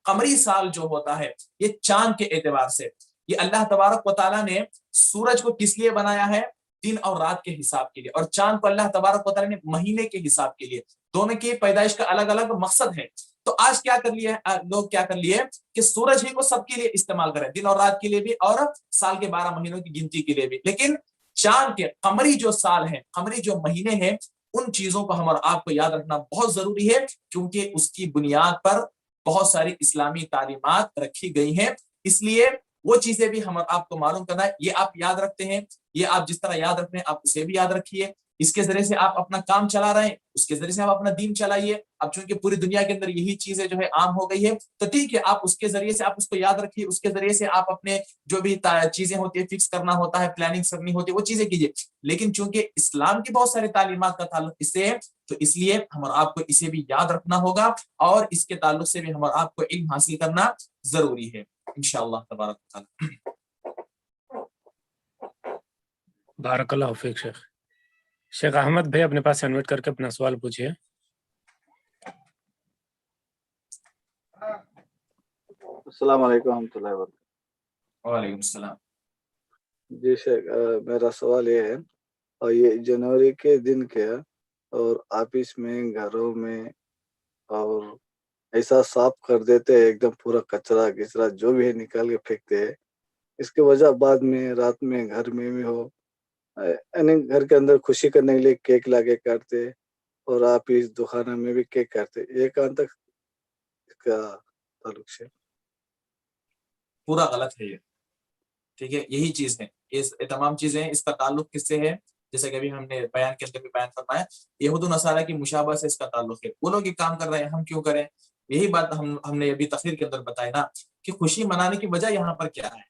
قمری سال جو ہوتا ہے یہ چاند کے اعتبار سے، یہ اللہ تبارک و تعالیٰ نے سورج کو کس لیے بنایا ہے؟ دن اور رات کے حساب کے لیے، اور چاند کو اللہ تبارک و تعالیٰ نے مہینے کے حساب کے لیے۔ دونوں کی پیدائش کا الگ الگ مقصد ہے۔ تو آج کیا کر لیے لوگ، کیا کر لیے کہ سورج ہی کو سب کے لیے استعمال کریں، دن اور رات کے لیے بھی اور سال کے 12 مہینوں کی گنتی کے لیے بھی، لیکن چاند کے قمری جو سال ہیں، قمری جو مہینے ہیں، ان چیزوں کو ہم اور آپ کو یاد رکھنا بہت ضروری ہے، کیونکہ اس کی بنیاد پر بہت ساری اسلامی تعلیمات رکھی گئی ہیں۔ اس لیے وہ چیزیں بھی ہم آپ کو معلوم کرنا ہے۔ یہ آپ یاد رکھتے ہیں، یہ آپ جس طرح یاد رکھتے ہیں آپ اسے بھی یاد رکھیے، اس کے ذریعے سے آپ اپنا کام چلا رہے ہیں، اس کے ذریعے سے آپ اپنا دین چلائیے۔ اب چونکہ پوری دنیا کے اندر یہی چیزیں جو ہے عام ہو گئی ہے، تو ٹھیک ہے، آپ اس کے ذریعے سے آپ اس کو یاد رکھیے، اس کے ذریعے سے آپ اپنے جو بھی چیزیں ہوتی ہیں فکس کرنا ہوتا ہے، پلاننگ کرنی ہوتی ہے، وہ چیزیں کیجیے۔ لیکن چونکہ اسلام کی بہت ساری تعلیمات کا تعلق اس سے ہے، تو اس لیے ہم اور آپ کو اسے بھی یاد رکھنا ہوگا، اور اس کے تعلق سے بھی ہم اور آپ کو علم حاصل کرنا ضروری ہے انشاءاللہ تبارک و تعالی۔ بارک اللہ فیک شیخ۔ شیخ احمد بھائی اپنے پاس انوائٹ کر کے اپنا سوال پوچھیے۔ السلام علیکم ورحمۃ اللہ وبرکاتہ۔ وعلیکم السلام۔ جی شیخ، میرا سوال یہ ہے، اور یہ جنوری کے دن کیا اور آفس میں، گھروں میں، اور ایسا صاف کر دیتے ہیں، ایک دم پورا کچرا کچرا جو بھی ہے نکال کے پھینکتے ہیں، اس کی وجہ بعد میں رات میں گھر میں بھی ہو، یعنی گھر کے اندر خوشی کرنے کے لیے کیک لا کے کاٹتے، اور آفس دکانوں میں بھی کیک کاٹتے، یہ کہاں تک اس کا تعلق ہے؟ پورا غلط ہے یہ، ٹھیک ہے، یہی چیز ہے، یہ تمام چیزیں اس کا تعلق کس سے ہے؟ جیسے کہ ابھی ہم نے بیان کے اندر بھی بیان فرمایا، یہود و نصارہ کی مشابہ سے اس کا تعلق ہے۔ وہ لوگ یہ کام کر رہے ہیں، ہم کیوں کریں؟ یہی بات ہم نے ابھی تقریر کے اندر بتائی نا، کہ خوشی منانے کی وجہ یہاں پر کیا ہے؟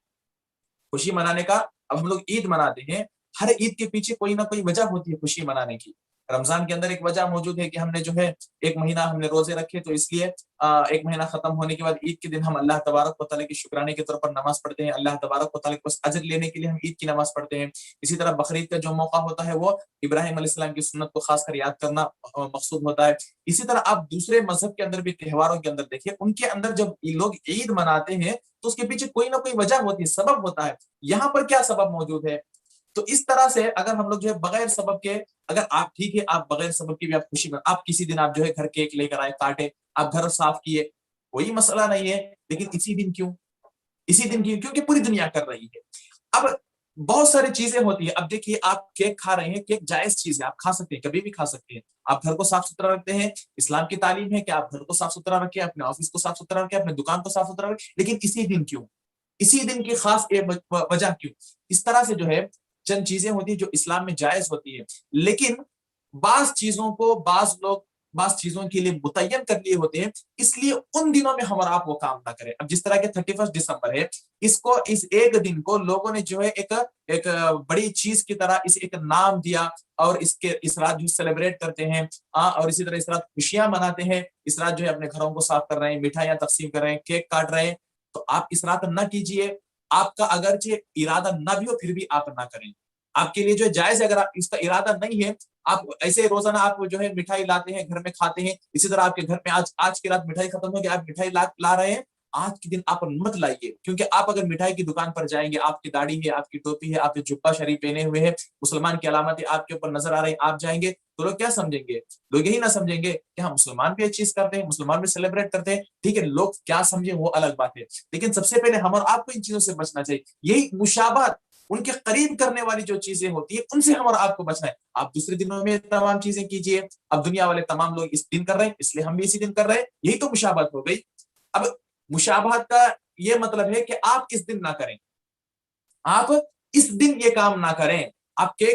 خوشی منانے کا، اب ہم لوگ عید مناتے ہیں، ہر عید کے پیچھے کوئی نہ کوئی وجہ ہوتی ہے خوشی منانے کی۔ رمضان کے اندر ایک وجہ موجود ہے کہ ہم نے جو ہے ایک مہینہ ہم نے روزے رکھے، تو اس لیے ایک مہینہ ختم ہونے کے بعد عید کے دن ہم اللہ تبارک و تعالیٰ کی شکرانے کے طور پر نماز پڑھتے ہیں، اللہ تبارک و تعالیٰ کو اجر لینے کے لیے ہم عید کی نماز پڑھتے ہیں۔ اسی طرح بقرعید کا جو موقع ہوتا ہے وہ ابراہیم علیہ السلام کی سنت کو خاص کر یاد کرنا مقصود ہوتا ہے۔ اسی طرح آپ دوسرے مذہب کے اندر بھی تہواروں کے اندر دیکھیں، ان کے اندر جب لوگ عید مناتے ہیں تو اس کے پیچھے کوئی نہ کوئی وجہ ہوتی ہے، سبب ہوتا ہے۔ یہاں پر کیا سبب موجود ہے؟ تو اس طرح سے اگر ہم لوگ جو ہے بغیر سبب کے، اگر آپ ٹھیک ہے آپ بغیر سبب کی بھی آپ خوشی میں، آپ کسی دن آپ جو ہے گھر کیک لے کر آئے، کاٹے، آپ گھر صاف کیے، کوئی مسئلہ نہیں ہے، لیکن اسی دن کیوں؟ اسی دن کیوں؟ کیونکہ پوری دنیا کر رہی ہے۔ اب بہت ساری چیزیں ہوتی ہیں، اب دیکھیے آپ کیک کھا رہے ہیں، کیک جائز چیز ہے، آپ کھا سکتے ہیں، کبھی بھی کھا سکتے ہیں، آپ گھر کو صاف ستھرا رکھتے ہیں، اسلام کی تعلیم ہے کہ آپ گھر کو صاف ستھرا رکھیں، اپنے آفس کو صاف ستھرا رکھیں، اپنے دکان کو صاف ستھرا رکھیں، لیکن اسی دن کیوں؟ اسی دن کی خاص وجہ کیوں؟ اس طرح سے جو ہے چند چیزیں ہوتی ہیں جو اسلام میں جائز ہوتی ہے، لیکن بعض چیزوں کو بعض لوگ بعض چیزوں کے لیے متعین کر لیے ہوتے ہیں، اس لیے ان دنوں میں ہم اور آپ وہ کام نہ کریں۔ اب جس طرح کے 31 دسمبر ہے، اس ایک دن کو لوگوں نے جو ہے ایک بڑی چیز کی طرح اس ایک نام دیا، اور اس رات جو سیلیبریٹ کرتے ہیں، اور اسی طرح اس رات خوشیاں مناتے ہیں، اس رات جو ہے اپنے گھروں کو صاف کر رہے ہیں، مٹھائیاں تقسیم کر رہے ہیں، کیک کاٹ رہے ہیں، تو آپ اس رات نہ کیجئے۔ آپ کا اگرچہ ارادہ نہ بھی ہو پھر بھی آپ نہ کریں، آپ کے لیے جو جائز ہے۔ اگر اس کا ارادہ نہیں ہے، آپ ایسے روزانہ آپ جو ہے مٹھائی لاتے ہیں، گھر میں کھاتے ہیں، اسی طرح آپ کے گھر میں آج کی رات مٹھائی ختم ہو گئی، آپ مٹھائی لا رہے ہیں، آج کے دن آپ مت لائیے، کیونکہ آپ اگر مٹھائی کی دکان پر جائیں گے، آپ کی داڑھی ہے، آپ کی ٹوپی ہے، آپ نے جبہ شریف پہنے ہوئے ہیں، مسلمان کی علامتیں آپ کے اوپر نظر آ رہی ہیں، آپ جائیں گے تو لوگ کیا سمجھیں گے؟ لوگ یہی نہ سمجھیں گے کہ ہم مسلمان بھی یہ چیز کرتے ہیں، مسلمان بھی سیلیبریٹ کرتے ہیں، ٹھیک ہے، لوگ کیا سمجھیں وہ الگ بات ہے، لیکن سب سے پہلے ہم اور آپ کو ان چیزوں سے بچنا چاہیے۔ یہی مشابہت، ان کے قریب کرنے والی جو چیزیں ہوتی ہیں ان سے ہم اور آپ کو بچنا ہے۔ آپ دوسرے دنوں میں تمام چیزیں کیجئے، اب دنیا والے تمام لوگ اس دن کر رہے ہیں اس لیے ہم بھی اسی دن کر رہے ہیں، یہی تو مشابہت ہو گئی۔ اب مشابہت کا یہ مطلب ہے کہ آپ اس دن نہ کریں، آپ اس دن یہ کام نہ کریں۔ آپ کے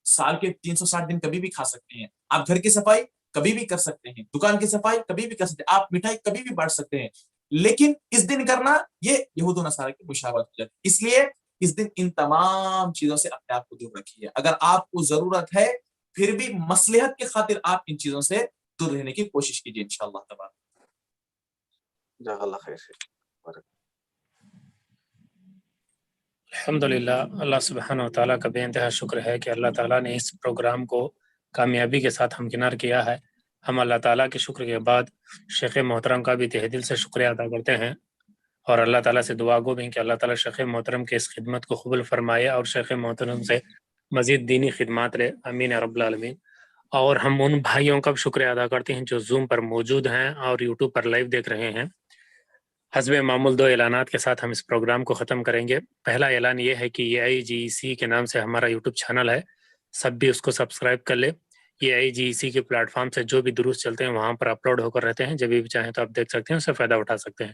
سال کے 360 دن کبھی بھی کھا سکتے ہیں، آپ گھر کی صفائی کبھی بھی کر سکتے ہیں، دکان کی صفائی کبھی بھی کر سکتے ہیں، آپ مٹھائی کبھی بھی بانٹ سکتے ہیں، لیکن اس دن کرنا یہ یہود و نصارہ کی مشابہت ہو جاتی ہے۔ اس لیے اس دن ان تمام چیزوں سے اپنے آپ کو دور رکھیے۔ اگر آپ کو ضرورت ہے پھر بھی مصلحت کی خاطر آپ ان چیزوں سے دور رہنے کی کوشش کیجیے انشاءاللہ تبارک۔ جزاک اللہ خیر۔ الحمدللہ، اللہ سبحانہ و تعالیٰ کا بے انتہا شکر ہے کہ اللہ تعالیٰ نے اس پروگرام کو کامیابی کے ساتھ ہمکنار کیا ہے۔ ہم اللہ تعالیٰ کے شکر کے بعد شیخ محترم کا بھی تہ دل سے شکریہ ادا کرتے ہیں، اور اللہ تعالیٰ سے دعا گو بھی کہ اللہ تعالیٰ شیخ محترم کے اس خدمت کو قبول فرمائے اور شیخ محترم سے مزید دینی خدمات لے، آمین یا رب العالمین۔ اور ہم ان بھائیوں کا بھی شکریہ ادا کرتے ہیں جو زوم پر موجود ہیں اور یوٹیوب پر لائیو دیکھ رہے ہیں۔ حسب معمول 2 اعلانات کے ساتھ ہم اس پروگرام کو ختم کریں گے۔ پہلا اعلان یہ ہے کہ AIGEC کے نام سے ہمارا یوٹیوب چینل ہے، سب بھی اس کو سبسکرائب کر لے۔ یہ AIGEC کے پلیٹ فارم سے جو بھی دروس چلتے ہیں وہاں پر اپلوڈ ہو کر رہتے ہیں، جب بھی چاہیں تو آپ دیکھ سکتے ہیں، اس سے فائدہ اٹھا سکتے ہیں۔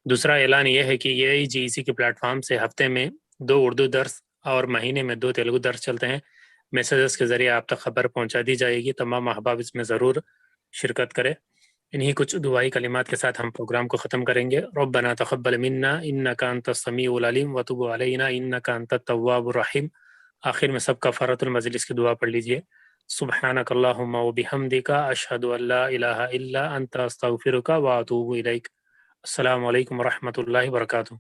دوسرا اعلان یہ ہے کہ AIGEC کے پلیٹ فارم سے ہفتے میں 2 اردو درس اور مہینے میں 2 تیلگو درس چلتے ہیں۔ میسیجز کے ذریعے آپ تک خبر پہنچا دی جائے گی، تمام احباب اس میں ضرور شرکت کرے۔ انہی کچھ دعائی کلمات کے ساتھ ہم پروگرام کو ختم کریں گے۔ ربنا تقبل منا انک انت السمیع العلیم وتب علینا انک انت التواب الرحیم۔ آخر میں سب کفارۃ المجلس کی دعا پڑھ لیجئے۔ سبحانک اللہم وبحمدک اشہد ان لا الہ الا انت استغفرک واتوب الیک۔ السلام علیکم ورحمۃ اللہ وبرکاتہ۔